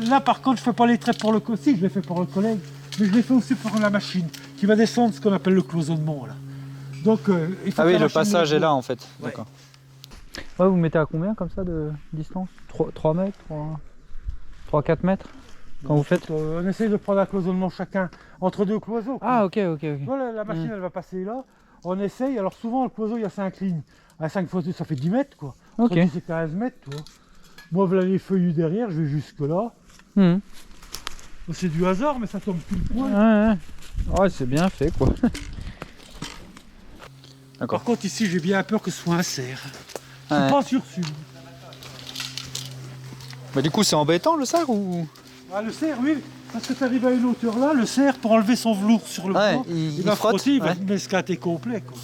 Là, par contre, je ne fais pas les traits pour le collègue. Si, je les fais pour le collègue. Mais je les fais aussi pour la machine, qui va descendre ce qu'on appelle le cloisonnement. Là. Donc, il faut le passage est là, en fait. Ouais. D'accord. Ouais, vous mettez à combien, comme ça, de distance? 3 mètres 3-4 mètres quand vous faites on essaye de prendre un cloisonnement chacun entre deux cloisons. Ah, ok. Voilà, la machine, elle va passer là. On essaye. Alors, souvent, le cloiseau, il y a 5 lignes. À 5 fois 2, ça fait 10 mètres, quoi. Entre 10 et 15 mètres, tu vois. Moi, voilà les feuillus derrière, je vais jusque là. C'est du hasard, mais ça tombe pile poil. Ouais, c'est bien fait, quoi. Par contre, ici, j'ai bien peur que ce soit un cerf. Je suis pas sûr. Bah, du coup, c'est embêtant, le cerf, ou... Ah, le cerf, oui. Parce que tu arrives à une hauteur là, le cerf, pour enlever son velours sur le blanc, il va frotter, il va m'escater complet, quoi.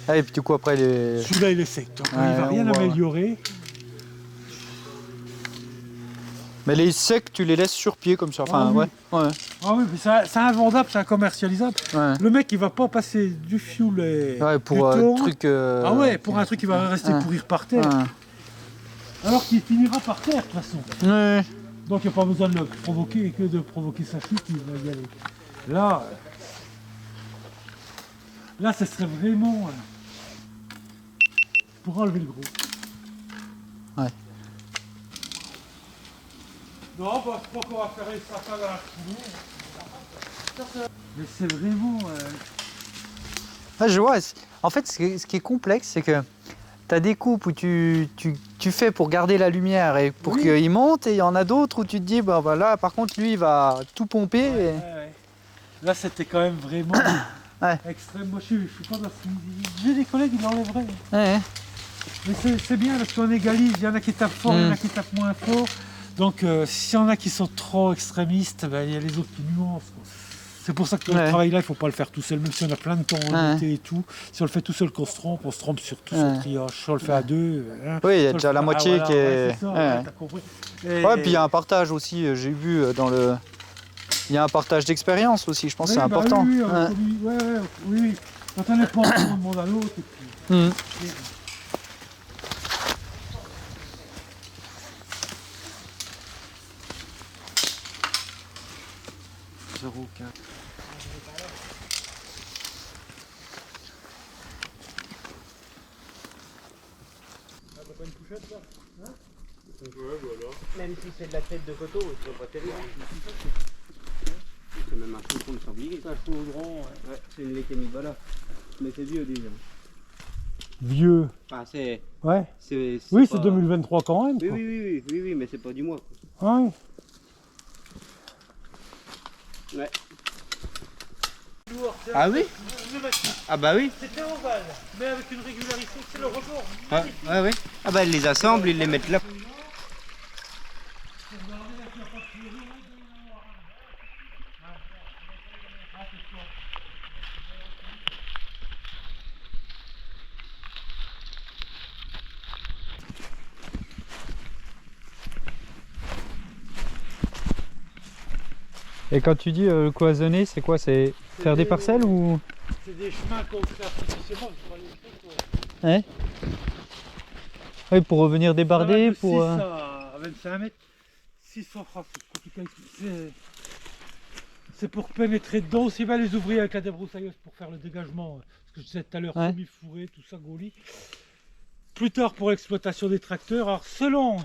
Ah, et puis du coup, après, celui-là, il est sec. Donc, il va rien améliorer. Mais les secs, tu les laisses sur pied comme ça. Enfin, Ah oui. ouais. Ah oui, mais c'est invendable, c'est incommercialisable. Ouais. Le mec, il va pas passer du fioul et Ouais, du pour thon. truc. Ah ouais, pour un truc qui va rester pourrir par terre. Ouais. Alors qu'il finira par terre, de toute façon. Ouais. Donc il n'y a pas besoin de le provoquer, et que de provoquer sa chute, il va y aller. Là, ce serait vraiment pour enlever le gros. Ouais. Non, bah, je crois qu'on va faire les sapins dans la foulée. Mais c'est vraiment... Ah, je vois. En fait, ce qui est complexe, c'est que tu as des coupes où tu fais pour garder la lumière et pour Oui. qu'il monte, et il y en a d'autres où tu te dis, bah, là, par contre, lui, il va tout pomper. Ouais. Là, c'était quand même vraiment Ouais. extrême. Moi, je suis pas dans ce... J'ai des collègues, ils l'enlèveraient. Ouais. Mais c'est bien parce qu'on égalise. Il y en a qui tapent fort, il y en a qui tapent moins fort. Donc, s'il y en a qui sont trop extrémistes, ben, il y a les autres qui nuancent, quoi. C'est pour ça que le travail-là, il ne faut pas le faire tout seul, même si on a plein de temps en été et tout. Si on le fait tout seul qu'on se trompe, on se trompe sur tout son triage. Si on le fait à deux... Hein, Oui, il y a si on déjà le la fait- moitié voilà, qui est... c'est ça, Ouais. t'as compris. Ouais, puis il y a un partage aussi, j'ai vu dans le... Il y a un partage d'expérience aussi, je pense que c'est important. Oui, Ouais. oui. Quand on n'est pas en train de monde à l'autre. Et puis... Mhm. Même si c'est de la tête de coteau, c'est pas terrible. C'est même un chaudron de sanglier. C'est un chaudron, Ouais, c'est une lécamie de bala. Mais c'est vieux déjà. Vieux. Enfin, c'est. Ouais. Oui, Oui, c'est 2023 quand même. Oui, Quoi. oui, mais c'est pas du mois. Ouais. Ouais. Ah oui? Ah bah oui. C'était ovale, mais avec une régularité, c'est le rebord. Ouais. Ah bah ils les assemblent, ils les mettent là. Et quand tu dis cloisonner, c'est quoi? C'est faire des parcelles ou... C'est des chemins qu'on fait artificiellement, je crois les Ouais. Oui, pour revenir débarder, de pour... 6 à 25 mètres. 600 francs, c'est pour pénétrer dedans. Aussi bien les ouvriers avec la débroussailleuse pour faire le dégagement, ce que je disais tout à l'heure, semi-fourré, tout ça, gaulis. Plus tard pour l'exploitation des tracteurs. Alors selon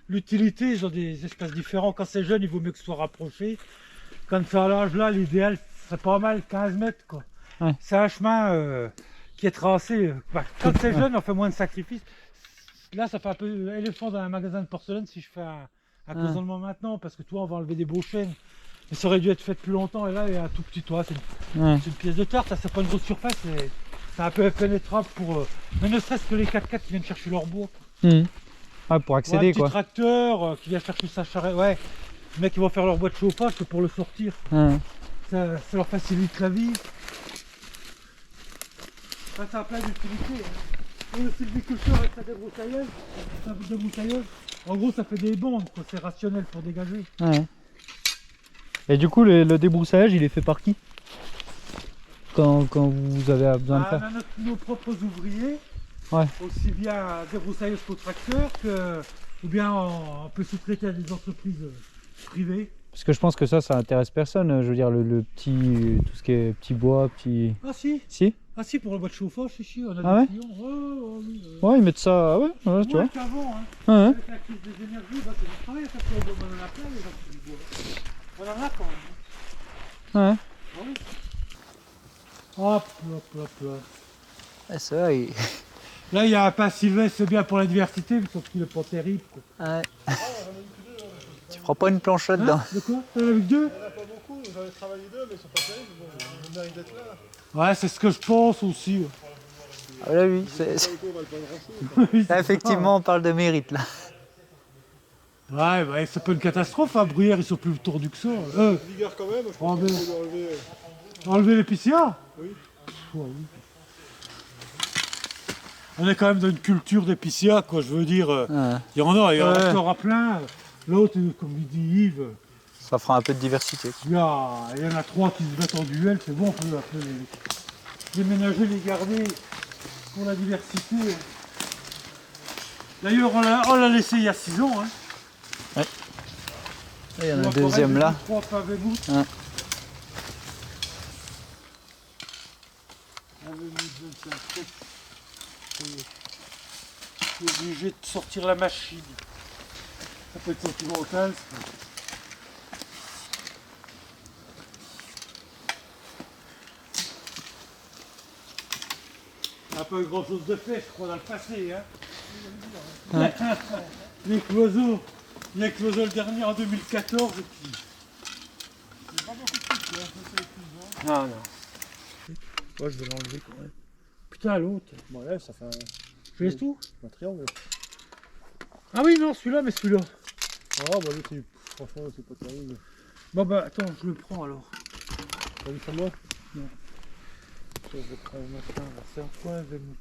l'utilité, ils ont des espaces différents. Quand c'est jeune, il vaut mieux que ce soit rapproché. Quand c'est à l'âge là, l'idéal, c'est pas mal 15 mètres, quoi. Ouais. C'est un chemin qui est tracé. Quand c'est jeune, on fait moins de sacrifices. Là, ça fait un peu éléphant dans un magasin de porcelaine si je fais un cloisonnement maintenant, parce que toi, on va enlever des beaux chênes. Mais ça aurait dû être fait plus longtemps, et là, il y a un tout petit toit. C'est une pièce de tarte, ça c'est pas une grosse surface, c'est un peu impénétrable pour. Mais ne serait-ce que les 4x4 qui viennent chercher leur bois. Ah, pour accéder, Un petit quoi. tracteur qui vient chercher sa charrette. Ouais, les mecs qui vont faire leur bois de chauffage, c'est pour le sortir. Ça leur facilite la vie. Ça, ça a plein d'utilité. Et le sylviculteur avec sa débroussailleuse, en gros, ça fait des bandes, quoi. C'est rationnel pour dégager. Ouais. Et du coup, le débroussaillage, il est fait par qui? Quand vous avez besoin de On faire? a nos propres ouvriers, Ouais. aussi bien débroussailleuse qu'au tracteur, ou bien on peut sous-traiter à des entreprises privées. Parce que je pense que ça intéresse personne. Je veux dire, le petit, tout ce qui est petit bois, petit... Ah si, Si? ah si, pour le bois de chauffage, si, on a Ah des ouais? clients. Oui, Ouais, ils mettent ça, ouais, tu vois. moins qu'avant, hein. Ouais. Avec la crise des énergies, bah, c'est du travail, ça fait on en a plein les gens qui du bois. On en a quand même. Ouais. Ah oui. Hop. Ouais, c'est vrai, il... Là, il y a un pin sylvestre, c'est bien pour la diversité, mais sauf qu'il n'est pas terrible, quoi. Ouais. Tu prends pas une planche là-dedans? De quoi? T'en as avec deux? Il n'y en a pas beaucoup, j'en ai travaillé deux, mais ils sont pas terribles. Bon, on mérite d'être là. Ouais, c'est ce que je pense aussi. Ouais. Ah, là, oui, là, effectivement, on parle de mérite, là. Ouais, c'est pas une catastrophe, hein. Bruyère, ils sont plus tordus que ça. Vigueur quand même, je pense pense qu'il faut enlever. Enlever l'épicéa? Oui. Oui. On est quand même dans une culture d'épicéa, quoi. Je veux dire, il y en a, il y en a plein. L'autre, comme il dit Yves, Ça fera un peu de diversité. il y en a 3 qui se battent en duel, c'est bon, on peut les ménager, les garder pour la diversité. D'ailleurs, on l'a laissé il y a 6 ans. Hein. Ouais. Et il y en a un deuxième là. 3 pavés mouts. Ouais. Je suis obligé de sortir la machine. Ça peut être sentimental. On n'a pas eu grand chose de fait, je crois, dans le passé. Hein. Ouais. Les cloisons. Il y a cloisons le dernier en 2014 et puis. Il n'y a pas beaucoup de trucs, hein. Non, non. Ouais, je vais l'enlever quand même. Putain, l'autre. Bon, là, ça fait un, Je laisse tout. un triangle. Ah oui, non, celui-là, mais celui-là. Ah, bah, là, franchement, c'est pas terrible. Bon, bah, attends, je le prends alors. T'as vu ça, moi? Non. Je vais prendre un machin, là. C'est un point Wemout.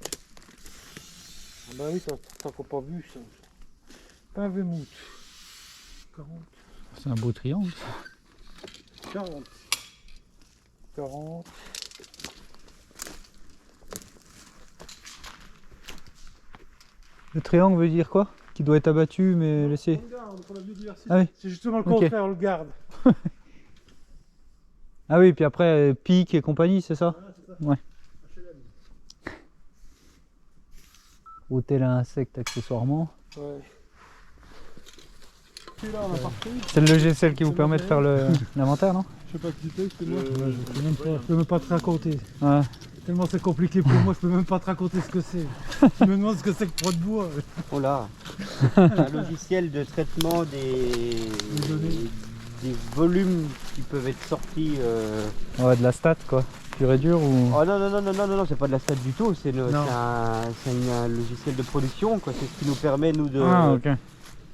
Ah bah oui, t'as pas vu ça. Pas Wemout. 40. C'est un beau triangle. 40. 40. Le triangle veut dire quoi? Qui doit être abattu mais laissé. On garde pour la biodiversité. Ah oui. C'est justement le Ok. contraire, on le garde. Ah oui, puis après pique et compagnie, c'est ça? Ouais. Hôtel à insectes accessoirement. Ouais. Celui-là, on a parti. C'est le logiciel qui vous permet de faire l'inventaire, non? Je sais pas qui c'est, c'est moi. Je peux même pas te raconter. Ouais. Tellement c'est compliqué pour moi, je peux même pas te raconter ce que c'est. Tu me demandes ce que c'est que Pro de bois. Oh là, un logiciel de traitement des volumes qui peuvent être sortis. Ouais, de la stat quoi. Pur et dur ou. Oh non, non, non, non, non, non, non, c'est pas de la stat du tout, c'est Non. un logiciel de production, quoi. C'est ce qui nous permet, nous, Ah, ok.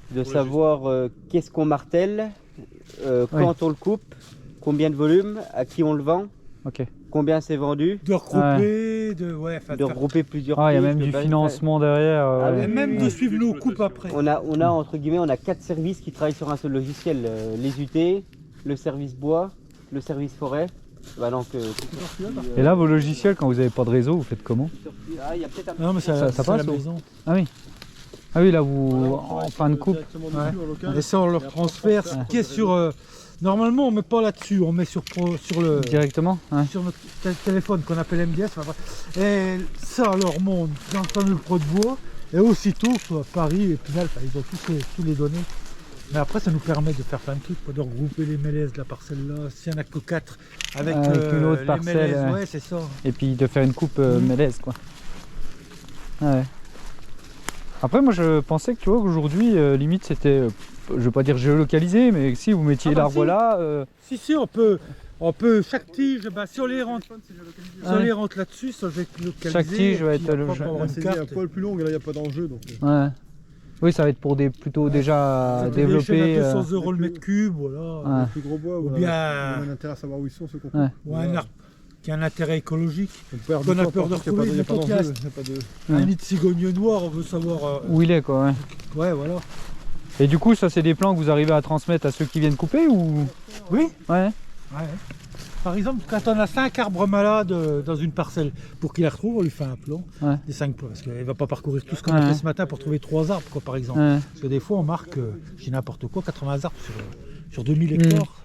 de savoir qu'est-ce qu'on martèle, quand on le coupe, combien de volume, à qui on le vend, Ok. combien c'est vendu, De regrouper, enfin, de regrouper plusieurs Ah, il y a pièces, même de du base- financement derrière. Ah oui, et même de suivre nos coupes après. On a entre guillemets, on a 4 services qui travaillent sur un seul logiciel. Les UT, le service bois, le service forêt. Bah donc, Et là, vos logiciels, quand vous n'avez pas de réseau, vous faites comment? ah, il y a peut-être un Non, mais Ça c'est passe à la ou- maison. Ah oui. Ah oui, là, vous en fin de coupe. Et ça, on leur transfère. Ce qui est sur. Normalement, on met pas là-dessus, on met sur le. Directement. Ouais. Sur notre téléphone qu'on appelle MDS. Enfin, bref. Et ça leur monte dans le fameux Pro de bois. Et aussitôt, soit Paris et Pinal, enfin, ils ont tous les données. Mais après, ça nous permet de faire plein de trucs, quoi, de regrouper les mélèzes de la parcelle là. S'il n'y en a que 4 avec une autre les parcelle, mélèzes, ouais, c'est ça. Et puis de faire une coupe mélèze quoi. Ouais. Après moi je pensais que tu vois qu'aujourd'hui limite c'était, je veux pas dire géolocalisé, mais si vous mettiez Ah bah l'arbre si. là, Si, on peut chaque tige, bah, si on les rentre, là-dessus, ça va être localisé. Chaque tige va et puis être après, logé. on va avoir une C'est carte. un poil plus long et là il n'y a pas d'enjeu donc. ouais. Oui ça va être pour des plutôt déjà Ça fait des chaînes développés. à 200 € le mètre cube, voilà. Ouais. Les plus gros bois, Ou on bien- a un intérêt à savoir où ils sont ceux qu'on coupe. Ouais. Ou un arbre qui a un intérêt écologique. On perd Qu'on du a temps, peur de parce qu'il y a pas retrouver, il y a pas mettons qu'il d'enjeu, reste. il y a pas de- Ouais. Un nid de cigogne noir, on veut savoir. Où il est quoi, ouais. Ouais, voilà. Et du coup ça c'est des plans que vous arrivez à transmettre à ceux qui viennent couper ou. Oui. Ouais. Ouais. Par exemple, quand on a 5 arbres malades dans une parcelle, pour qu'il les retrouve, on lui fait un plan Ouais. des 5 plans. Parce qu'il ne va pas parcourir tout ce qu'on Ouais. a fait ce matin pour trouver 3 arbres, quoi, par exemple. Ouais. Parce que des fois, on marque, je dis n'importe quoi, 80 arbres sur 2000 hectares.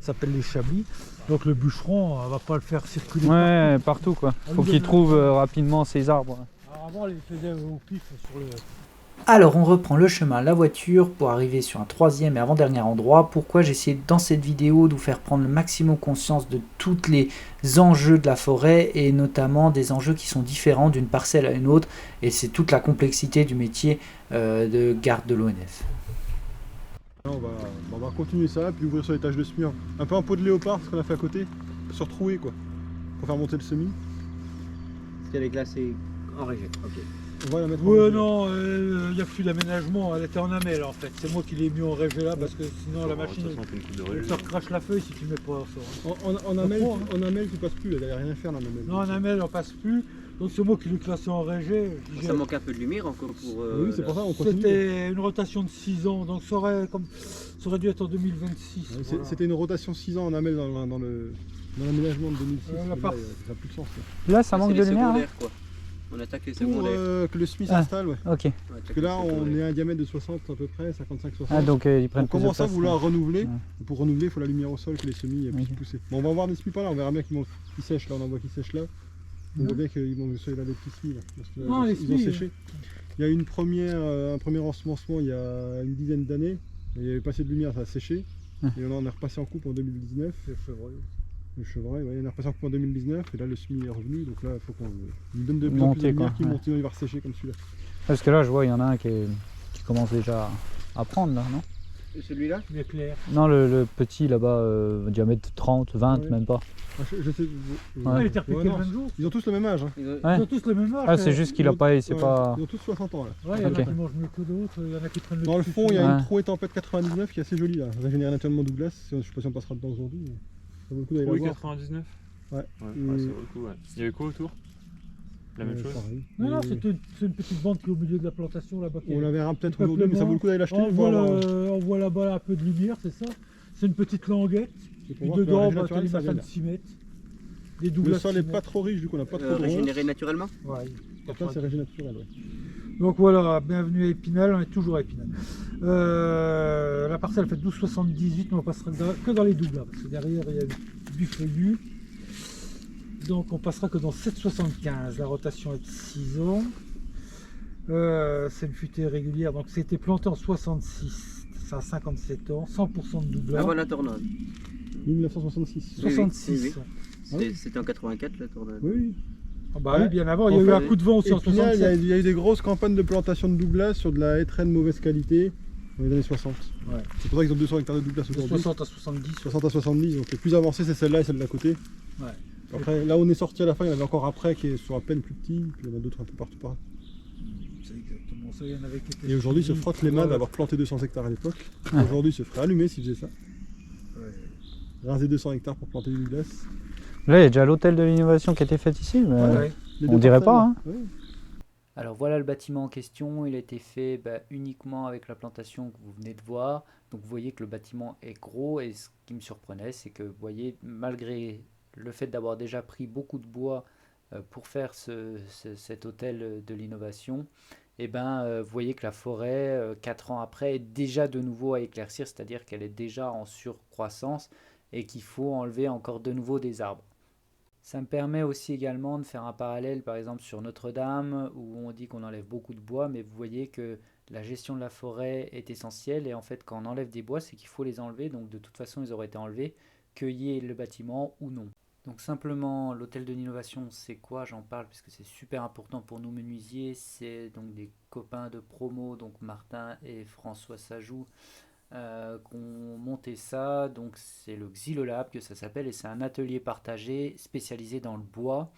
Ça s'appelle les chablis. Donc le bûcheron, on va pas le faire circuler. Ouais, partout quoi. Faut qu'il trouve rapidement ses arbres. Alors avant, on les faisait au pif sur le. Alors on reprend le chemin, la voiture, pour arriver sur un troisième et avant-dernier endroit. Pourquoi j'ai essayé dans cette vidéo de vous faire prendre le maximum conscience de tous les enjeux de la forêt et notamment des enjeux qui sont différents d'une parcelle à une autre. Et c'est toute la complexité du métier de garde de l'ONF. Là, on va continuer ça, puis ouvrir sur les tâches de semis. Un peu en peau de léopard, ce qu'on a fait à côté, se retrouver quoi, pour faire monter le semis. Parce qu'elle est classée en régie. Ok. On va la mettre en Ouais, régie. non, il n'y a plus d'aménagement, elle était en amel en fait. C'est moi qui l'ai mis en régé là parce que sinon la machine elle te recrache la feuille si tu ne mets pas ça. En amel, Comprends, hein. en amel, tu passes plus, là, il n'y a rien à faire là en amel. Non, en amel on passe plus. Donc c'est moi qui l'ai classé en régé. Ça manque un peu de lumière encore pour... oui, c'est pour ça on continue. C'était une rotation de 6 ans, donc ça aurait dû être en 2026. Ouais, voilà. C'était une rotation 6 ans en amel dans l'aménagement de 2006. La Là, part- ça n'a plus de sens. Là, ça c'est manque les de lumière. Hein. secondaires, quoi. On attaque les Pour secondaires. que le SMI Ah. s'installe, ouais. Ok. Parce que là, on est à un diamètre de 60 à peu près, 55-60. Ah, donc ils prennent On plus de commence à place, vouloir renouveler. Ouais. Et pour renouveler, il faut la lumière au sol, que les semis puissent Ok. pousser. Bon, on va voir des semis par là, on verra bien qu'ils sèchent là, on en voit qu'ils sèchent là. On voit bien qu'ils vont là des petits semis là. Parce que, Non, les ils ont semis, séché. Il y a eu un premier ensemencement il y a une dizaine d'années. Il y avait pas assez de lumière, ça a séché. Et on en est repassé en coupe en 2019. Le chevreuil, ouais, on est repassé en coupe en 2019 et là le semis est revenu. Donc là, il faut qu'on lui donne de plus en plus de Monter, lumière quoi, qui ouais. monte, sinon il va ressécher comme celui-là. Parce que là, je vois, il y en a un qui commence déjà à prendre, là, non? Celui-là? Il est clair. Non, le petit là-bas, diamètre 30, 20, Ouais. même pas. Ah, je sais. Ah, il était repiqué non, le même jour. ils ont tous le même âge. Hein. Ouais. Ils ont tous le même âge. Ah, c'est juste qu'il a pas, c'est Ouais, pas... Ils ont tous 60 ans là. Ouais, il y en Ok. a qui mangent mieux que d'autres, il y en a qui prennent le Dans le petit fond, il y a Ouais. une Trouet Tempête 99 qui est assez jolie là, régénérée naturellement Douglas. Je sais pas si on passera dedans aujourd'hui. Mais ça vaut le coup d'aller la Oui, voir. 99. Ouais. Ouais, ça vaut le coup, ouais. Il y avait quoi autour? La même chose? Pareil. Non, Mais c'est une petite bande qui est au milieu de la plantation là-bas. on la verra peut-être Peuplement. aujourd'hui, mais ça vaut le coup d'aller l'acheter. On pour voit, avoir- on voit là-bas un peu de lumière, c'est ça. C'est une petite languette. c'est pour Puis voir que la dedans, régé bah, t'as naturelle, des ça machins de vient. 6 mètres. Des Le Douglas sol 6 n'est mètres. pas trop riche, du coup on n'a pas trop de ronces. Régénéré naturellement? Ouais. Donc là c'est régé naturel. Ouais. Donc voilà, bienvenue à Épinal, on est toujours à Épinal. La parcelle fait 12,78, mais on passera que dans les Douglas, parce que derrière il y a du feuillu. Donc on passera que dans 7,75. La rotation est de 6 ans. C'est une futée régulière, donc c'était planté en 66, ça a 57 ans, 100% de Douglas. Avant la tornade. 1966. 66. Oui, C'était en 84 la tornade. Oui. Ah bah Ouais. oui, bien avant, il y En a eu fait, un coup de vent aussi en Et puis là, 67. il y a eu des grosses campagnes de plantation de Douglas sur de la hêtraie de mauvaise qualité dans les années 60. Ouais. C'est pour ça qu'ils ont 200 hectares de Douglas De aujourd'hui. 60 à 70. 60 à 70, donc les plus avancées c'est celle-là et celle d'à côté. Ouais. Après, là où on est sorti à la fin, il y en avait encore après qui sont à peine plus petits, puis il y en a d'autres un peu partout pareil. C'est exactement ça, il y en avait qui étaient Et aujourd'hui, ils se suivis. frottent les mains Ouais. d'avoir planté 200 hectares à l'époque. Ouais. Aujourd'hui, ils se feraient allumer s'ils faisaient ça. Ouais. Raser 200 hectares pour planter du Douglas. Là, il y a déjà l'hôtel de l'innovation qui a été fait ici, mais Ouais. Les On deux dirait parcelles, pas, hein. ouais. Alors voilà le bâtiment en question, il a été fait uniquement avec la plantation que vous venez de voir. Donc vous voyez que le bâtiment est gros et ce qui me surprenait c'est que vous voyez malgré le fait d'avoir déjà pris beaucoup de bois pour faire cet hôtel de l'innovation, vous voyez que la forêt 4 ans après est déjà de nouveau à éclaircir, c'est-à-dire qu'elle est déjà en surcroissance et qu'il faut enlever encore de nouveau des arbres. Ça me permet aussi également de faire un parallèle par exemple sur Notre-Dame où on dit qu'on enlève beaucoup de bois, mais vous voyez que la gestion de la forêt est essentielle et en fait quand on enlève des bois c'est qu'il faut les enlever, donc de toute façon ils auraient été enlevés, qu'il y ait le bâtiment ou non. Donc simplement l'hôtel de l'innovation c'est quoi, j'en parle parce que c'est super important pour nous menuisiers, c'est donc des copains de promo, donc Martin et François Sajou, qu'on monté ça, donc c'est le Xylolab que ça s'appelle et c'est un atelier partagé spécialisé dans le bois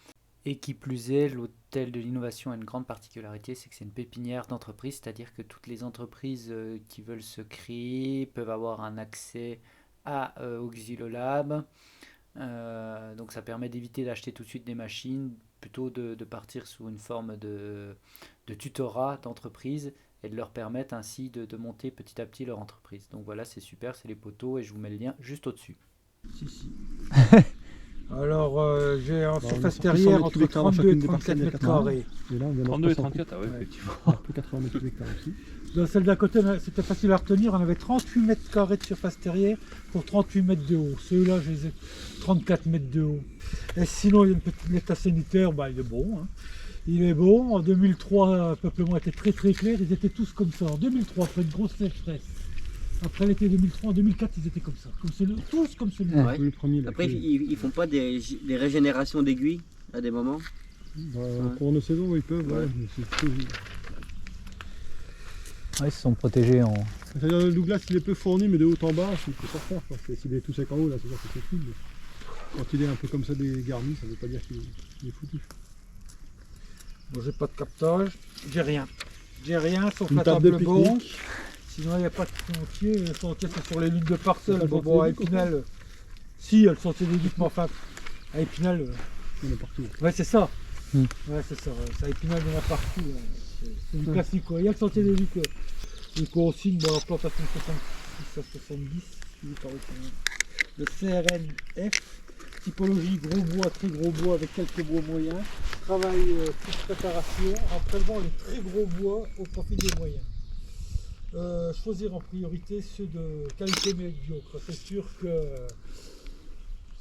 et qui plus est l'hôtel de l'innovation a une grande particularité, c'est que c'est une pépinière d'entreprise, c'est-à-dire que toutes les entreprises qui veulent se créer peuvent avoir un accès au Xylolab, donc ça permet d'éviter d'acheter tout de suite des machines, plutôt de partir sous une forme de tutorat d'entreprise et de leur permettre ainsi de monter petit à petit leur entreprise. Donc voilà, c'est super, c'est les poteaux et je vous mets le lien juste au-dessus. Si. Alors, j'ai en on surface est sorti 100 terrière mètres entre cubes hectares dans 32 et chacune des 34 parcelles, mètres il y a 80. carrés. Et là, on vient d'en 32 et repasser en 34, ah ouais, Ouais. effectivement. coupe. Plus 80 mètres cubes hectares aussi. Dans celle d'à côté, c'était facile à retenir, on avait 38 mètres carrés de surface terrière pour 38 mètres de haut. Ceux-là, je les ai 34 mètres de haut. Et sinon, il y a une petite l'état sanitaire, il est bon. Hein. Il est bon. En 2003, le peuplement était très très clair, ils étaient tous comme ça. En 2003, après une grosse sécheresse. Après l'été 2003, en 2004, ils étaient comme ça. Tous comme celui-là. Ouais. Le premier, là, Après, qui- ils font pas des régénérations d'aiguilles à des moments? en cours de saison, ils peuvent. Ouais. mais c'est tout. ouais, ils se sont protégés en... C'est-à-dire le Douglas, il est peu fourni, mais de haut en bas, il peut pas faire. Parce que s'il est tout sec en haut, là, c'est sûr que c'est cool. Mais quand il est un peu comme ça dégarni, ça veut pas dire qu'il est foutu. Bon, j'ai pas de captage, j'ai rien. J'ai rien sauf Une la table de table bon. pique-nique. Sinon, il n'y a pas de sentier. Le sentier, c'est sur les lignes de parcelles. Pas le Bon, sentier à des Ducs, Épinal, si, il y a le sentier des Ducs, mais enfin, à Épinal, Il y en a partout. ouais, c'est ça. Ouais, c'est ça. Ça épinal, il y en a partout. Là. C'est du classique. Quoi. Il y a que Sentier des Lucs. Les consignes, bon, la plantation 66 à 70. Le CRNF. Typologie gros bois, très gros bois avec quelques bois moyens. Travail toute préparation en prélevant les très gros bois au profit des moyens. Choisir en priorité ceux de qualité médiocre. C'est sûr que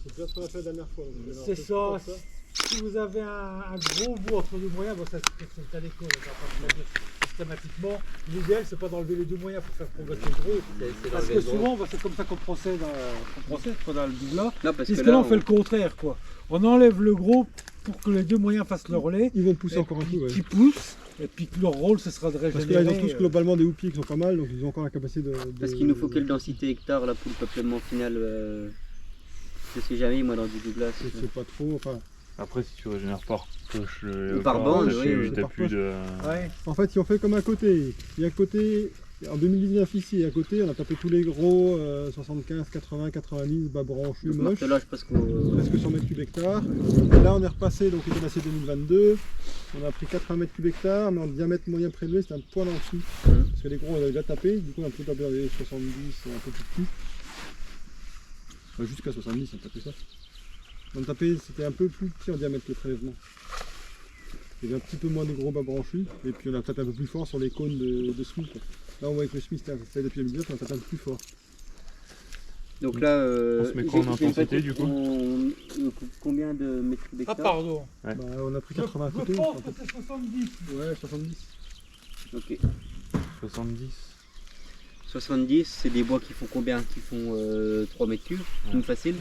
C'est bien ce qu'on a fait la dernière fois. c'est ça. Si vous avez un gros bois entre deux moyens, bon, ça c'est le cas d'école, on va pas le dire systématiquement. L'idéal c'est pas d'enlever les deux moyens pour faire progresser le gros. Parce que souvent c'est comme ça qu'on procède dans le douglas. Puisque là on fait le contraire quoi. On enlève le gros pour que les deux moyens fassent leur relais. Ils vont pousser encore un peu. Qui poussent. Et puis que leur rôle ce sera de régénérer. Parce que là ils ont tous globalement des houppiers qui sont pas mal, donc ils ont encore la capacité de. Parce qu'il nous faut quelle densité hectare là pour le peuplement final je sais jamais moi dans du Douglas. Je sais pas trop. Enfin. Après, si tu régénères par coche Ou par bande, t'as plus de. Ouais. En fait, si on fait comme à côté, et à côté, en 2019 ici, et à côté, on a tapé tous les gros 75, 80, 90, bas branchus, moches. Presque 100 mètres cubes hectare. Là, on est repassé, donc il est passé 2022. On a pris 80 mètres cubes hectare, mais en diamètre moyen prélevé, c'était un poil en dessous. Parce que les gros, on avait déjà tapé, du coup, on a pu taper dans les 70, un peu plus petit. Enfin, jusqu'à 70, on a tapé ça. On a tapé, c'était un peu plus petit en diamètre le prélèvement. Il y avait un petit peu moins de gros bas branchus, et puis on a tapé un peu plus fort sur les cônes de SMI. Quoi. Là, on voit que le SMI c'était fait depuis 2019, on a tapé un peu plus fort. Donc là, on se met quoi en intensité du coup combien de mètres cubes hectare? Ah pardon. Ouais. Bah, on a pris 80 à côté. Je pense que c'est 70. Ouais, 70. Ok. 70. 70, c'est des bois qui font combien? Qui font 3 mètres cubes, une facile.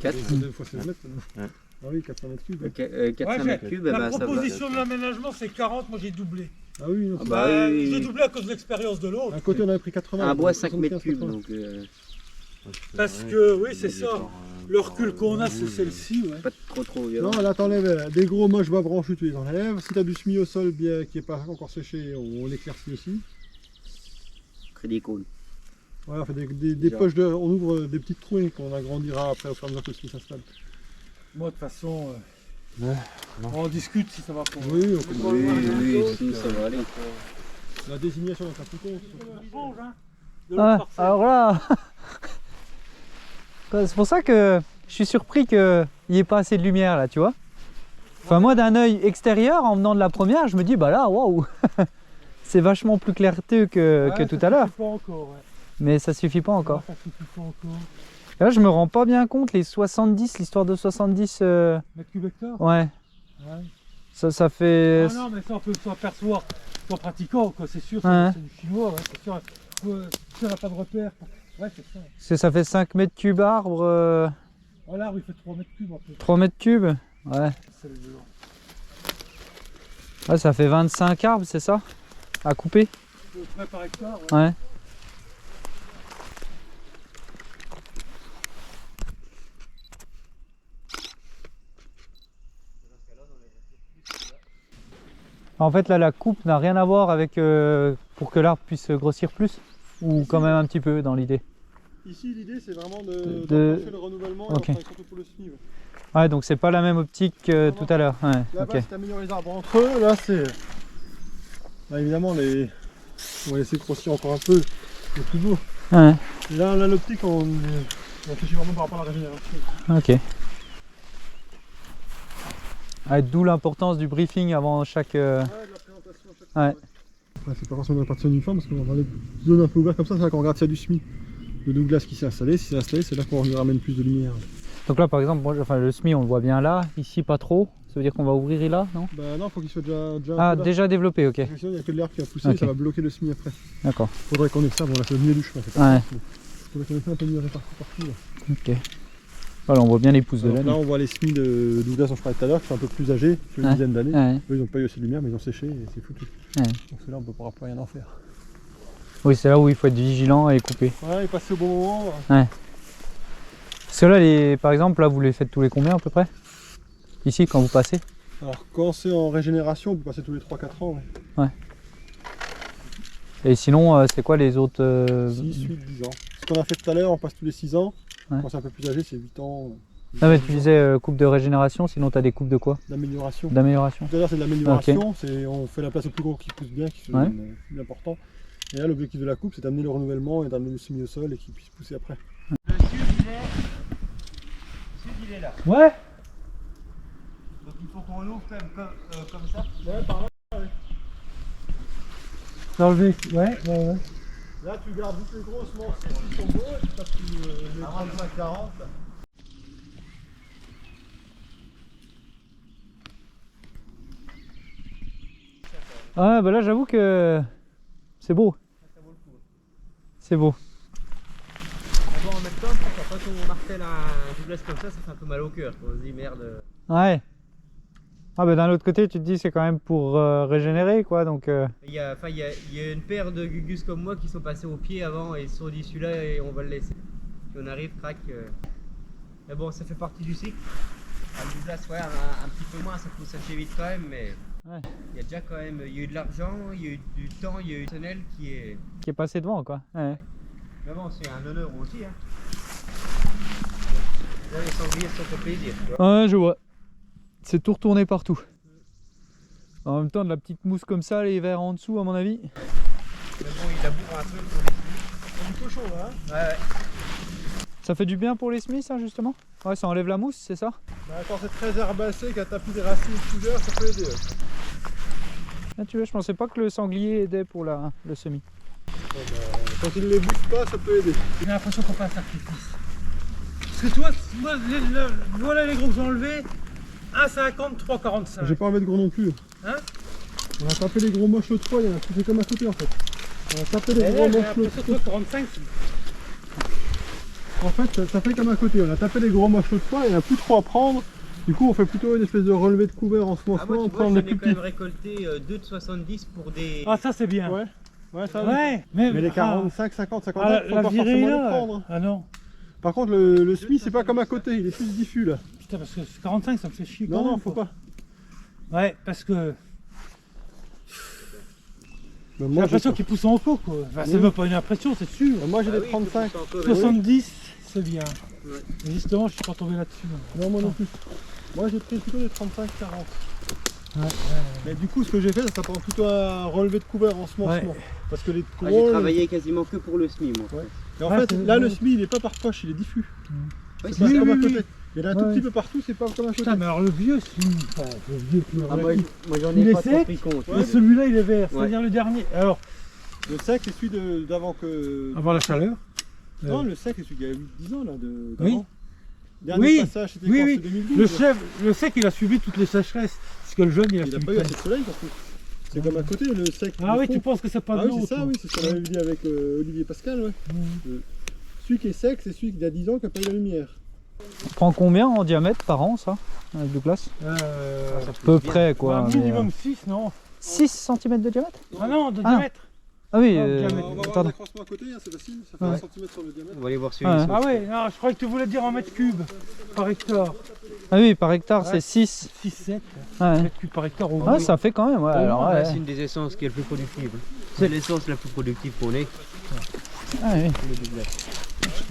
4 2 fois 16 mètres. Ouais. Ah oui, 400 mètres cubes. 400 mètres cubes, La bah, ça va. proposition de l'aménagement c'est 40, moi j'ai doublé. Ah oui, non, J'ai doublé à cause de l'expérience de l'autre. à côté on avait pris 80. Un bois 5 mètres 75, cubes, 80. donc Parce que oui c'est ça. Le recul qu'on a c'est celle-ci. Ouais. pas trop violent. Non, là t'enlèves des gros moches bas branchus, tu les enlèves. Si t'as du SMI au sol bien, qui n'est pas encore séché, on l'éclaircit aussi. Crée des cônes. Ouais, on fait des poches de. On ouvre des petites trous et qu'on agrandira après au fur et à mesure que le SMI s'installe. Moi de toute façon, Ouais, on discute si ça va pour Oui, Oui, ça va aller. la désignation est un peu con. Ah, alors là, c'est pour ça que je suis surpris qu'il n'y ait pas assez de lumière là, tu vois. Enfin, moi d'un œil extérieur, en venant de la première, je me dis, bah là, waouh, c'est vachement plus clairteux que tout à l'heure. Pas encore, ouais. Mais ça suffit pas encore. Ça suffit pas encore. Là, je me rends pas bien compte, les 70, l'histoire de 70. Mètres cubes hectare. Ouais, Ouais. ça fait. Ah non, mais ça on peut s'apercevoir en pratiquant, quoi, c'est sûr, Ouais. c'est du chinois, ouais, c'est sûr. Si on n'a pas de repère. Ouais, c'est ça. Parce que ça fait 5 mètres cubes arbre, Voilà, il fait 3 mètres cubes un peu. 3 mètres cubes. Ouais. C'est le violent. Ouais, ça fait 25 arbres, c'est ça? À couper? Près par hectare, ouais. Ouais. En fait, là, la coupe n'a rien à voir avec pour que l'arbre puisse grossir plus, ou quand même un petit peu dans l'idée. Ici, l'idée c'est vraiment De- d'enclencher le renouvellement Ok. et on travaille surtout pour le SMI. Ouais. Ouais, donc c'est pas la même optique que tout à l'heure. Ouais, Là-bas, ok. si t'améliores les arbres entre eux, là c'est. Là évidemment, on va laisser grossir encore un peu le plus beau. Ouais, Et là, l'optique, on réfléchit vraiment par rapport à la régénération. ok. Ouais, d'où l'importance du briefing avant chaque. Ouais, de la présentation à chaque fois. Ouais. Ouais, c'est pas forcément une partie uniforme parce qu'on va les zones un peu ouvertes comme ça, c'est là qu'on regarde s'il y a du SMI. Le Douglas qui s'est installé, si c'est installé, c'est là qu'on lui ramène plus de lumière. Donc là, par exemple, moi, enfin, le SMI, on le voit bien là. Ici, pas trop. Ça veut dire qu'on va ouvrir là, non? Bah non, faut qu'il soit déjà Ah, un peu là. déjà développé, ok. Parce que sinon, il n'y a que de l'herbe qui va pousser, Ok. ça va bloquer le SMI après. D'accord. Faudrait qu'on ait ça, bon là c'est le milieu du chemin. C'est pas Ouais. possible. Faudrait qu'on ait ça un peu mieux réparti partout. Là. Ok. Voilà, on voit bien les pousses de Alors là, laine. on voit les SMI de Douglas dont je parlais tout à l'heure, qui sont un peu plus âgés, qui ont une Ouais. dizaine d'années. Ouais. Eux, ils n'ont pas eu assez de lumière, mais ils ont séché et c'est foutu. Ouais. Donc là, on ne pourra plus rien en faire. Oui, c'est là où il faut être vigilant et couper. Ouais, et passer au bon moment. Parce que là, par exemple, là, vous les faites tous les combien à peu près? Ici, quand vous passez? Alors, quand c'est en régénération, on peut passer tous les 3-4 ans. Ouais. Et sinon, c'est quoi les autres 6, 8, 10 ans. Ce qu'on a fait tout à l'heure, on passe tous les 6 ans. Ouais. Quand c'est un peu plus âgé, c'est 8 ans. Non mais tu disais coupe de régénération, sinon tu as des coupes de quoi? D'amélioration. D'amélioration. Tout à l'heure c'est de l'amélioration, on fait la place au plus gros qui pousse bien, qui soit plus important. Et là l'objectif de la coupe c'est d'amener le renouvellement et d'amener le semis au sol et qu'il puisse pousser après. Le sud il est là. Ouais. Donc il faut qu'on l'ouvre quand même comme ça. Ouais, par là, ouais. L'enlever. Ouais. Là tu gardes toutes les grosses semences qui sont beaux et tu tapes les 35-40. Ah bah là j'avoue que c'est beau. C'est beau. D'abord en même temps, quand on martèle un doublesse comme ça fait un peu mal au cœur. On se dit merde. Ouais. Ah bah d'un autre côté tu te dis c'est quand même pour régénérer quoi donc. Il y a une paire de gugus comme moi qui sont passés au pied avant et ils se sont dit celui-là et on va le laisser. Puis on arrive, crac. Mais bon ça fait partie du cycle. Le doublage ouais un petit peu moins, ça pousse assez vite quand même mais. Ouais. Il y a déjà quand même, il y a eu de l'argent, il y a eu du temps, il y a eu du personnel qui est passé devant quoi. Ouais. Mais bon, c'est un honneur aussi. Hein. Là, les sangliers sont fait plaisir. Tu vois. Ouais, je vois. C'est tout retourné partout. En même temps, de la petite mousse comme ça, les vers en dessous, à mon avis. Mais bon, il laboure un peu pour les semis. C'est du cochon là, hein. Ouais. Ça fait du bien pour les semis, ça justement? Ouais, ça enlève la mousse, c'est ça? Bah, quand c'est très herbacé, qu'à tapis des racines de couleur, ça peut aider. Ah, tu vois, je pensais pas que le sanglier aidait pour le semis. Quand il ne les bouge pas, ça peut aider. J'ai l'impression qu'on fait un sacrifice. Parce que toi, voilà les gros que j'ai enlevés. 1,50, 3,45. J'ai pas envie de gros non plus. Hein? On a tapé les gros moches l'autre fois, il y en a tout fait comme à côté en fait. On a tapé les Et gros là, j'ai moches l'autre l'impression fois. que 3,45, En fait, ça fait comme à côté. On a tapé les gros moches l'autre fois, il n'y en a plus trop à prendre. Du coup, on fait plutôt une espèce de relevé de couvert en ce moment. Ah, moi, On tu prend vois, les j'en ai plus quand même petits. récolté 2 de 70 pour des... ah, ça c'est bien. Ouais, ouais, ça va. Ouais, Mais les 45, 50, 50, ah, faut la pas virée forcément les là. prendre. Ah non. Par contre, le SMI, c'est pas comme à côté, il est plus diffus là. Putain, parce que 45, ça me fait chier. Non, quand non, même, faut quoi. pas. Ouais, parce que Mais j'ai moi, l'impression qu'ils poussent en pot quoi. Enfin, c'est Oui. même pas une impression, c'est sûr. moi j'ai Ah des oui, 35. il faut pousser encore, 70, c'est bien. Ouais. Mais justement, je suis pas tombé là-dessus. Non, moi non plus. Moi j'ai pris plutôt des 35, 40. Ouais. Mais du coup, ce que j'ai fait, ça prend plutôt un relevé de couvert en ce moment. Ouais. Parce que les Ah, j'ai gros. travaillé quasiment que pour le SMI moi. Ouais. Et en Ouais, fait, c'est là, bon. le SMI, il est pas par poche, il est diffus. Ouais, C'est c'est pas oui, comme à oui, côté. oui. Il y en a un tout Ouais. petit peu partout, c'est pas comme à côté. Putain, mais alors le vieux, enfin, le vieux plus Ah, moi j'en Il ai est pas trop sec. pris compte. Ouais. Et celui-là, il est vert, Ouais. c'est-à-dire le dernier. Alors, Le sec, c'est celui d'avant que. avant la chaleur. Non, le sec, c'est celui d'il y a 8-10 ans là. Oui. d'avant. Dernier Oui. passage, c'était Oui, quand oui. c'était 2012. Le sec, il a subi toutes les sécheresses. Parce que le jeune, il a Il n'a subi pas eu plein. assez de soleil par contre. C'est comme à côté, le sec. Ah le oui, fond. tu penses que c'est pas Ah de oui, l'eau, c'est ça, toi. oui, c'est ce qu'on avait dit avec Olivier Pascal. Ouais. Celui qui est sec, c'est celui d'il y a 10 ans qui n'a pas eu la lumière. Ça prend combien en diamètre par an ça? Avec Douglas? À peu près quoi. Un mais, minimum 6, non 6 cm de diamètre? Ah non, de Ah. diamètre. Ah oui, Non, On diamètre. va voir pardon. l'accroissement à côté, hein, c'est facile, ça fait Ouais. 1 cm sur le diamètre. On va aller voir Ah, celui-ci. Ah ouais, non, je croyais que tu voulais dire en mètres cubes par hectare. Ah oui, par hectare Ouais. c'est 6. 6-7 Ouais. mètres cubes par hectare au Ah, moins. ça fait quand même, ouais. Alors, Ouais, ouais. c'est une des essences qui est le plus productive. C'est l'essence la plus productive qu'on ait. Ah, oui. Le doublage.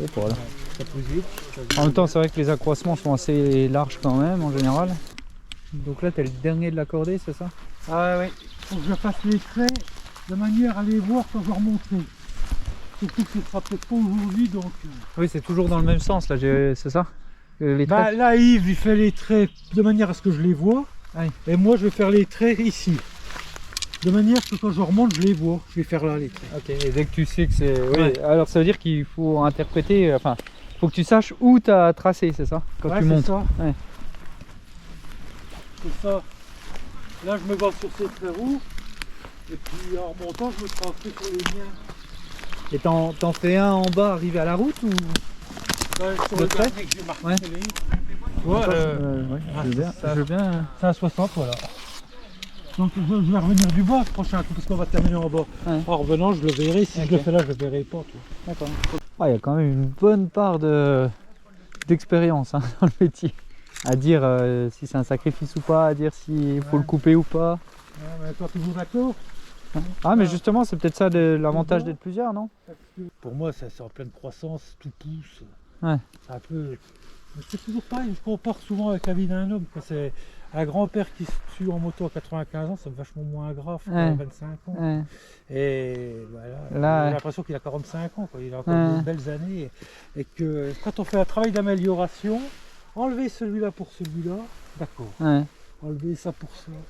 Et voilà. Ça pousse vite. En même temps, c'est vrai que les accroissements sont assez larges quand même en général. Donc là, t'es le dernier de la cordée, c'est ça? Ah ouais, faut que je fasse les traits de manière à les voir quand je remonterai. Surtout que ce sera peut-être pas aujourd'hui donc. Oui, c'est toujours dans le même sens là, c'est ça? Les Bah traits. là Yves il fait les traits de manière à ce que je les vois. Oui. Et moi je vais faire les traits ici. De manière que quand je remonte je les vois. Je vais faire là les traits. Ok, et dès que tu sais que c'est. Oui, Ouais. alors ça veut dire qu'il faut interpréter. Enfin, faut que tu saches où tu as tracé, c'est ça? Quand Ouais, tu c'est montes. ça. Ouais. C'est ça. Là je me base sur ces traits roux. Et puis en remontant je me transmets sur les miens. Et t'en fais un en bas arrivé à la route ou? Ouais, sur Le le trait dernier que j'ai marqué. Ouais. Ouais, Ouais, ah, je veux bien. ça. Je veux bien. c'est à 60 voilà. Donc je vais revenir du bas ce prochain coup parce qu'on va terminer en bas. Ouais. En revenant je le verrai. Si Ok. je le fais là je le verrai pas. Tu vois. D'accord. Ah, il y a quand même une bonne part d'expérience hein, dans le métier. À dire si c'est un sacrifice ou pas, à dire s'il faut le couper ou pas. Ouais, mais toi toujours d'accord? Ah, mais justement, c'est peut-être ça l'avantage d'être plusieurs, non? Pour moi, c'est en pleine croissance, tout pousse. Ouais. C'est un peu. C'est toujours pareil, je compare souvent avec la vie d'un homme. C'est un grand-père qui se tue en moto à 95 ans, c'est vachement moins grave qu'à 25 ans. Ouais. Et voilà, Là, j'ai l'impression qu'il a 45 ans, quoi. Il a encore de belles années. Et que quand on fait un travail d'amélioration, enlever celui-là pour celui-là, d'accord. Ouais. Enlever ça,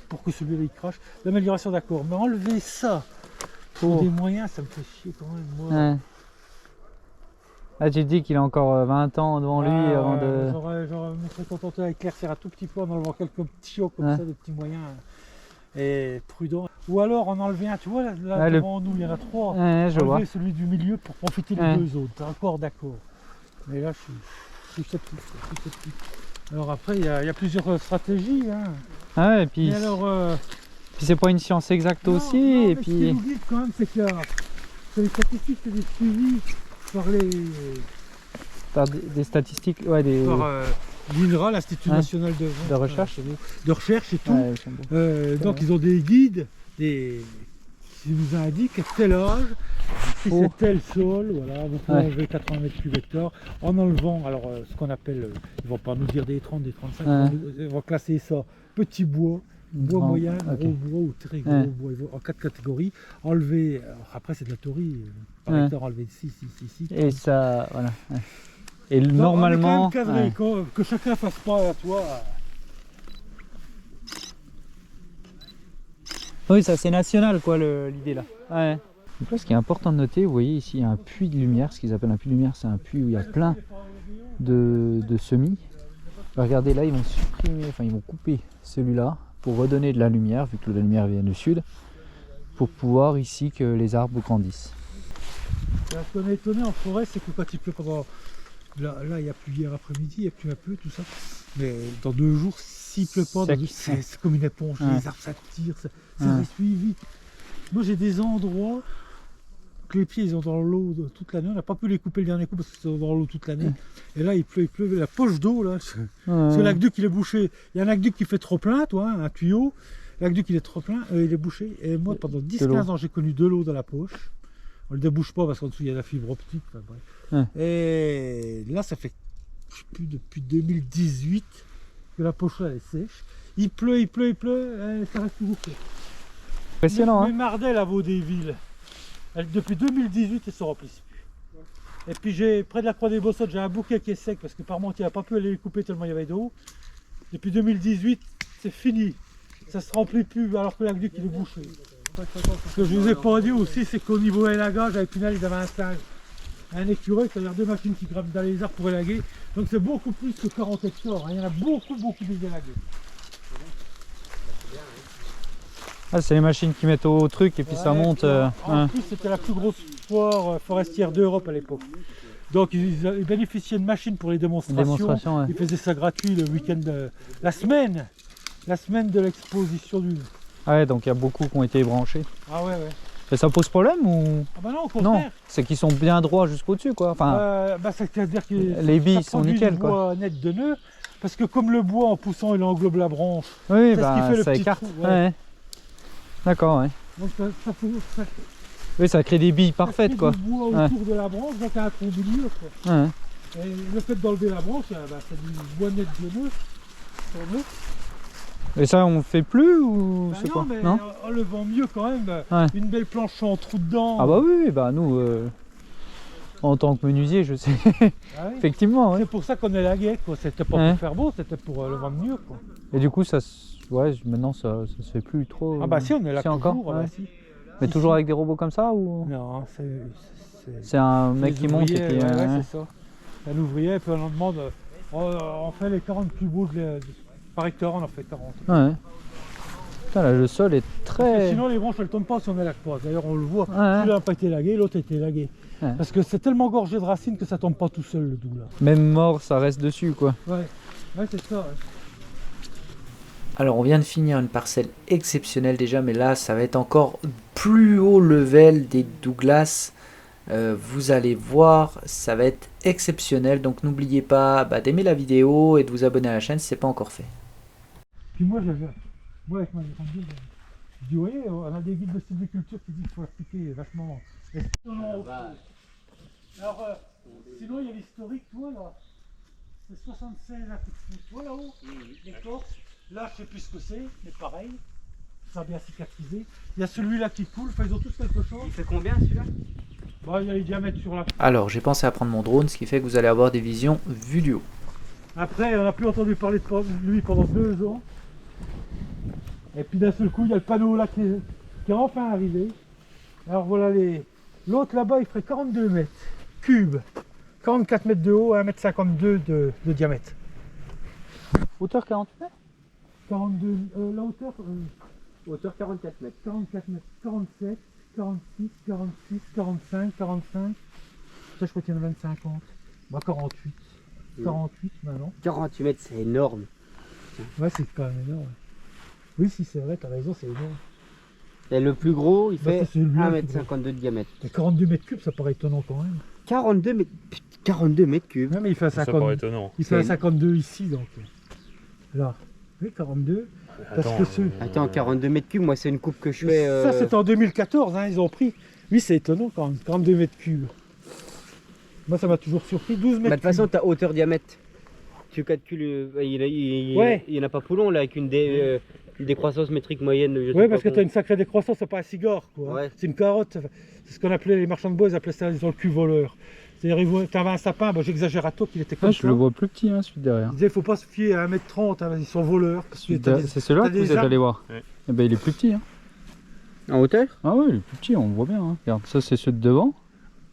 pour que celui-là il crache. L'amélioration, d'accord. Mais enlever ça pour des moyens, ça me fait chier quand même. Moi. Ouais. Là, tu te dis qu'il a encore 20 ans devant lui avant de... J'aurais me serais contenté d'éclaircir un tout petit peu en enlevant quelques petits chiots comme ça, des petits moyens. Et prudent. Ou alors en enlever un, tu vois, là devant nous, il y en a 3. Ouais, je vois. Celui du milieu pour profiter des 2 autres. T'es encore d'accord. Mais là, je suis sceptique. Alors après, il y a plusieurs stratégies. Hein. Ah ouais, et puis... Et alors, puis c'est pas une science exacte aussi. Non, et mais puis... ce qui nous guide quand même, c'est que les statistiques, c'est des suivis par les... Par des statistiques, ouais, des... Par l'INRA, l'Institut National de recherche. De recherche et tout. Ouais, donc ils ont des guides qui nous indiquent à tel âge, si c'est tel sol, voilà, vous pouvez enlever 80 m3 hectare en enlevant, alors ce qu'on appelle, ils vont pas nous dire des 30, des 35, ils vont classer ça, petit bois, bois moyen, gros bois ou très gros bois, en 4 catégories, enlever, alors après c'est de la théorie, par hectare enlever 6. Et ça, voilà. Et donc, normalement... on est quand même cadré, que chacun fasse pas, toi. Oui, ça c'est national quoi l'idée là. Ouais. Donc là, ce qui est important de noter, vous voyez ici il y a un puits de lumière, ce qu'ils appellent un puits de lumière, c'est un puits où il y a plein de semis. Regardez là, ils vont supprimer, enfin ils vont couper celui-là pour redonner de la lumière, vu que la lumière vient du sud, pour pouvoir ici que les arbres grandissent. Ce qu'on est étonné en forêt, c'est que quand il pleut pendant... Là il y a plu hier après-midi, il y a plu un peu, tout ça. Mais dans 2 jours, s'il pleut pas, c'est comme une éponge, les arbres s'attirent, ça ressuit vite. Moi j'ai des endroits que les pieds ils sont dans l'eau toute l'année, on n'a pas pu les couper le dernier coup parce qu'ils sont dans l'eau toute l'année. Et là il pleut, la poche d'eau là, parce que l'aqueduc il est bouché, il y a un aqueduc qui fait trop plein, toi, un tuyau, l'aqueduc il est trop plein, il est bouché. Et moi pendant 10-15 ans j'ai connu de l'eau dans la poche. On le débouche pas parce qu'en dessous il y a la fibre optique. Enfin, bref. Et là ça fait depuis 2018 que la poche là elle est sèche. Il pleut, et ça reste toujours sèche. Impressionnant. Mais Mardel à Vaudéville, depuis 2018 elle se remplissent plus. Et puis j'ai près de la Croix des Bossottes, j'ai un bouquet qui est sec parce que par monte il n'a pas pu aller les couper tellement il y avait d'eau. Depuis 2018 c'est fini. Ça se remplit plus alors que l'aqueduc il est bouché. Ce que je vous ai pas dit aussi, c'est qu'au niveau élagage, avec Pinal, ils avaient un stage. Un écureuil, c'est-à-dire 2 machines qui grimpent dans les arbres pour élaguer. Donc c'est beaucoup plus que 40 hectares. Il y en a beaucoup des élagués. Ah, c'est les machines qui mettent au truc et puis ça monte. En plus, c'était la plus grosse foire forestière d'Europe à l'époque. Donc ils bénéficiaient de machines pour les démonstrations. Ils faisaient ça gratuit le week-end, la semaine de l'exposition du... Ah ouais, donc il y a beaucoup qui ont été branchés. Ah ouais. Et ça pose problème ou... Ah bah non, au contraire. Non, c'est qu'ils sont bien droits jusqu'au dessus quoi. Enfin, c'est-à-dire que les billes sont nickel quoi. Bois net de nœud, parce que comme le bois en poussant il englobe la branche. Oui, ça écarte. Ouais. D'accord, ouais. Donc oui, ça crée des billes parfaites quoi. Du bois autour de la branche, donc un tronc du milieu quoi. Ouais. Et le fait d'enlever la branche, c'est du bois net de nœud. Et ça on fait plus ou c'est quoi? Non, en le vend mieux quand même. Une belle planche en trou dedans. Ah bah oui, bah nous en tant que menuisier je sais. Effectivement. C'est pour ça qu'on est lagué quoi. C'était pas pour faire beau, c'était pour le vendre mieux quoi. Et du coup ça maintenant ça se fait plus trop. Ah bah si, on est là encore. Mais toujours avec des robots comme ça ou? Non, c'est un mec qui monte et puis... c'est ça. Un ouvrier et puis on en demande, on fait les 40 plus beaux par hectare, on en fait 40. Ouais. Putain, là, le sol est très... Sinon les branches elles tombent pas si on élague pas. D'ailleurs on le voit, celui-là n'a pas été élagué, l'autre a été élagué. Parce que c'est tellement gorgé de racines que ça tombe pas tout seul le doux là. Même mort ça reste dessus quoi. Ouais c'est ça. Alors on vient de finir une parcelle exceptionnelle déjà, mais là ça va être encore plus haut level des Douglas. Vous allez voir, ça va être exceptionnel, donc n'oubliez pas d'aimer la vidéo et de vous abonner à la chaîne si ce n'est pas encore fait. Puis moi avec ma grande guide, je dis, vous voyez, on a des guides de sylviculture qui disent qu'il faut appliquer vachement. Alors, sinon il y a l'historique, toi là. C'est 76 à coup de pouce. Voilà haut, l'écorce. Là, je sais plus ce que c'est, mais pareil. Ça a bien cicatrisé. Il y a celui-là qui coule, enfin, ils ont tous quelque chose. Il fait combien celui-là? Bah, il y a les diamètres sur la. Alors, j'ai pensé à prendre mon drone, ce qui fait que vous allez avoir des visions vues du haut. Après, on n'a plus entendu parler de lui pendant 2 ans. Et puis d'un seul coup, il y a le panneau là qui est enfin arrivé. Alors voilà les. L'autre là-bas, il ferait 42 mètres cubes. 44 mètres de haut, 1,52 m de diamètre. Hauteur 48 mètres 42. La hauteur. Hauteur 44 mètres. 44 mètres. 47, 46, 46, 45, 45. Ça, je crois qu'il y en a 50. Bah, 48. 48 maintenant. 48 mètres, c'est énorme. Ouais, c'est quand même énorme. Oui, si c'est vrai, t'as raison, c'est énorme. Et le plus gros, il Bah, fait c'est celui-là, 1,52 m de diamètre. Mais 42 mètres cubes, ça paraît étonnant quand même. 42 mètres, 42 mètres cubes. Non, mais il fait un Ça 50. paraît étonnant. Il fait un 52 ici, donc. Là. Oui, 42. Parce que ce. Attends, 42 mètres cubes, moi c'est une coupe que je fais. Ça, c'était en 2014, hein, ils ont pris. Oui, c'est étonnant quand même, 42 mètres cubes. Moi, ça m'a toujours surpris. 12 mètres Bah, de toute façon, cubes. ta hauteur diamètre. Tu calcules. Ouais. Il n'y en a pas pour long là, avec une décroissance métrique moyenne. je sais Oui, pas parce que combien. tu as une sacrée décroissance, c'est pas un cigare, quoi. Ouais. C'est une carotte. C'est ce qu'on appelait les marchands de bois, ils appelaient ça, ils ont le cul voleur. C'est-à-dire, tu avais un sapin, bon, j'exagère à toi qu'il était comme Ah, ça. je le vois plus petit, hein, celui de derrière. Ils disaient, faut pas se fier à 1,30 m, hein, ils sont voleurs. Parce que t'as des- C'est celui-là t'as que des vous êtes arbres. allé voir. Ouais. Eh ben, il est plus petit. Hein. En hauteur? Ah ouais, il est plus petit, on le voit bien. Hein. Regarde, ça c'est ceux de devant.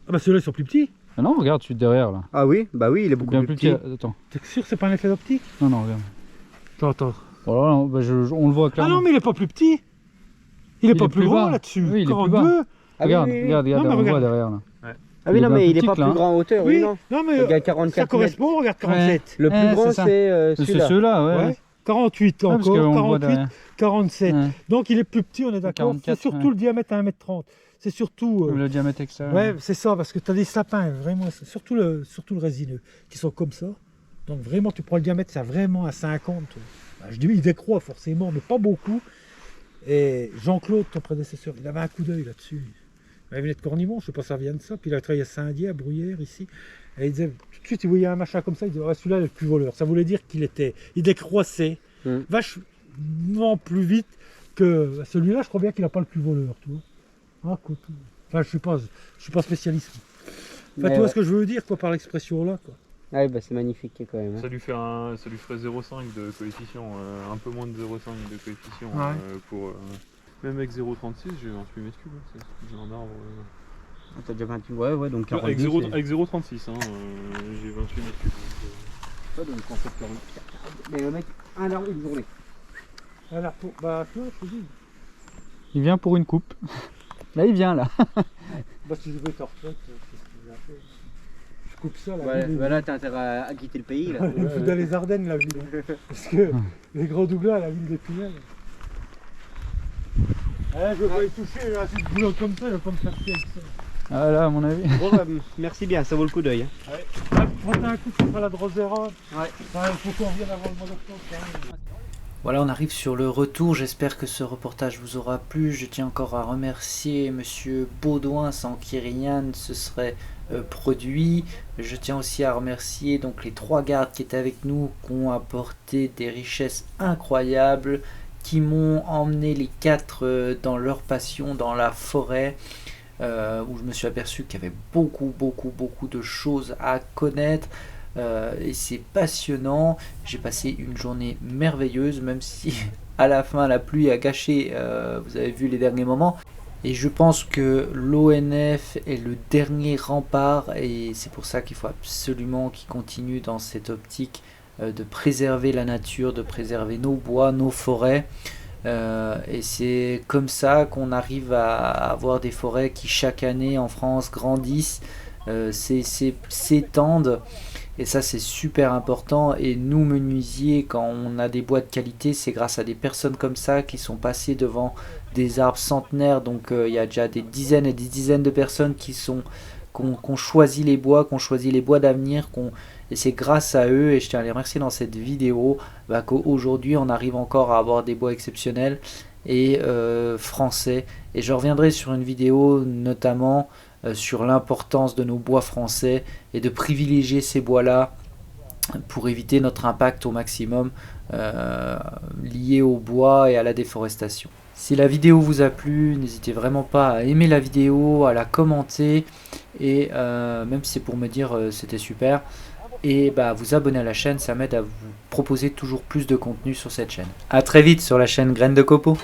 Ah bah ceux-là, ils sont plus petits. Ah non, regarde celui de derrière là. Ah oui, bah oui, il est beaucoup Bien plus petit. Attends. T'es sûr que c'est pas un effet d'optique? Non, non, regarde. Attends. Voilà, non, bah, on le voit Ah clairement. non, mais il est pas plus petit. Il est pas plus bas. gros là-dessus. Oui, il est plus 42. bas. Ah Regarde, oui, oui, oui. regarde, Non, mais on le voit regarde. derrière là. Ah oui, Il est non, bien mais plus il est petit pas que là, plus hein. grand en hauteur, oui, Oui, non. non, mais Il y a 44 ça mètres. correspond, regarde 47. Le plus Ouais, grand, c'est ça. c'est C'est celui-là. ceux-là, ouais. Ouais. 48 Ouais, parce encore, qu'on le voit 48, derrière. 47. Ouais. Donc il est plus petit, on est d'accord. C'est 44, surtout ouais. le diamètre à 1,30 m. C'est surtout. Le diamètre extérieur. Ouais, c'est ça, parce que tu as des sapins, vraiment, c'est surtout le résineux, qui sont comme ça. Donc vraiment, tu prends le diamètre, c'est vraiment à 50. Bah, je dis, il décroît forcément, mais pas beaucoup. Et Jean-Claude, ton prédécesseur, il avait un coup d'œil là-dessus. Il venait de Cornimont, je sais pas si ça vient de ça. Puis il a travaillé à Saint-Dié, à Bruyères, ici. Et il disait, tout de suite, il voyait un machin comme ça, il disait, ah, celui-là, il est le plus voleur. Ça voulait dire il décroissait vachement plus vite que celui-là. Je crois bien qu'il n'a pas le plus voleur, tu vois. Ah, quoi, tout. Enfin, je suis pas spécialiste. Enfin, Mais tu vois ouais. ce que je veux dire, quoi, par l'expression là, quoi. Ah oui, bah c'est magnifique quand même. hein. Ça lui ferait 0,5 de coefficient, un peu moins de 0,5 de coefficient Ouais. pour. Même avec 0,36, j'ai 28 mètres cubes. Hein, c'est un arbre. T'as déjà 28, ouais, donc 42. Avec c'est- 0,36, hein, j'ai 28 mètres cubes. Ouais, donc en fait, 40. Mais le mec, un arbre, une journée. Alors, bah, tu vois, je te dis, Il vient pour une coupe. Là, il vient là. bah, si je veux ta retraite, c'est ce que j'ai fait. Je coupe ça, là. Bah là, t'as intérêt à quitter le pays. Là. Il faut dans les Ardennes, la ville. Parce que les grands douglas, la ville des Pinels. Je vais pas y toucher, là, c'est de boulot comme ça, je vais pas me faire chier avec ça. Ah là, à mon avis. Bon, bah, merci bien, ça vaut le coup d'œil. Hein. Prends un coup, tu feras la Drosera. Ouais. Enfin, il faut qu'on revienne avant le mois d'octobre, quand même. Voilà, on arrive sur le retour. J'espère que ce reportage vous aura plu. Je tiens encore à remercier Monsieur Baudouin, sans qui rien ne se serait produit. Je tiens aussi à remercier donc les 3 gardes qui étaient avec nous, qui ont apporté des richesses incroyables, qui m'ont emmené les 4 dans leur passion, dans la forêt, où je me suis aperçu qu'il y avait beaucoup de choses à connaître. Et c'est passionnant. J'ai passé une journée merveilleuse, même si à la fin la pluie a gâché, vous avez vu les derniers moments. Et je pense que l'ONF est le dernier rempart, et c'est pour ça qu'il faut absolument qu'ils continuent dans cette optique de préserver la nature, de préserver nos bois, nos forêts. Et c'est comme ça qu'on arrive à avoir des forêts qui chaque année en France grandissent, s'étendent. Et ça, c'est super important. Et nous, menuisiers, quand on a des bois de qualité, c'est grâce à des personnes comme ça qui sont passées devant des arbres centenaires. Donc il y a déjà des dizaines et des dizaines de personnes qui ont choisi les bois, d'avenir, et c'est grâce à eux, et je tiens à les remercier dans cette vidéo, qu'aujourd'hui on arrive encore à avoir des bois exceptionnels et français. Et je reviendrai sur une vidéo notamment sur l'importance de nos bois français et de privilégier ces bois-là pour éviter notre impact au maximum lié au bois et à la déforestation. Si la vidéo vous a plu, n'hésitez vraiment pas à aimer la vidéo, à la commenter et même si c'est pour me dire c'était super, et bah, vous abonner à la chaîne, ça m'aide à vous proposer toujours plus de contenu sur cette chaîne. A très vite sur la chaîne Graines de Copeaux.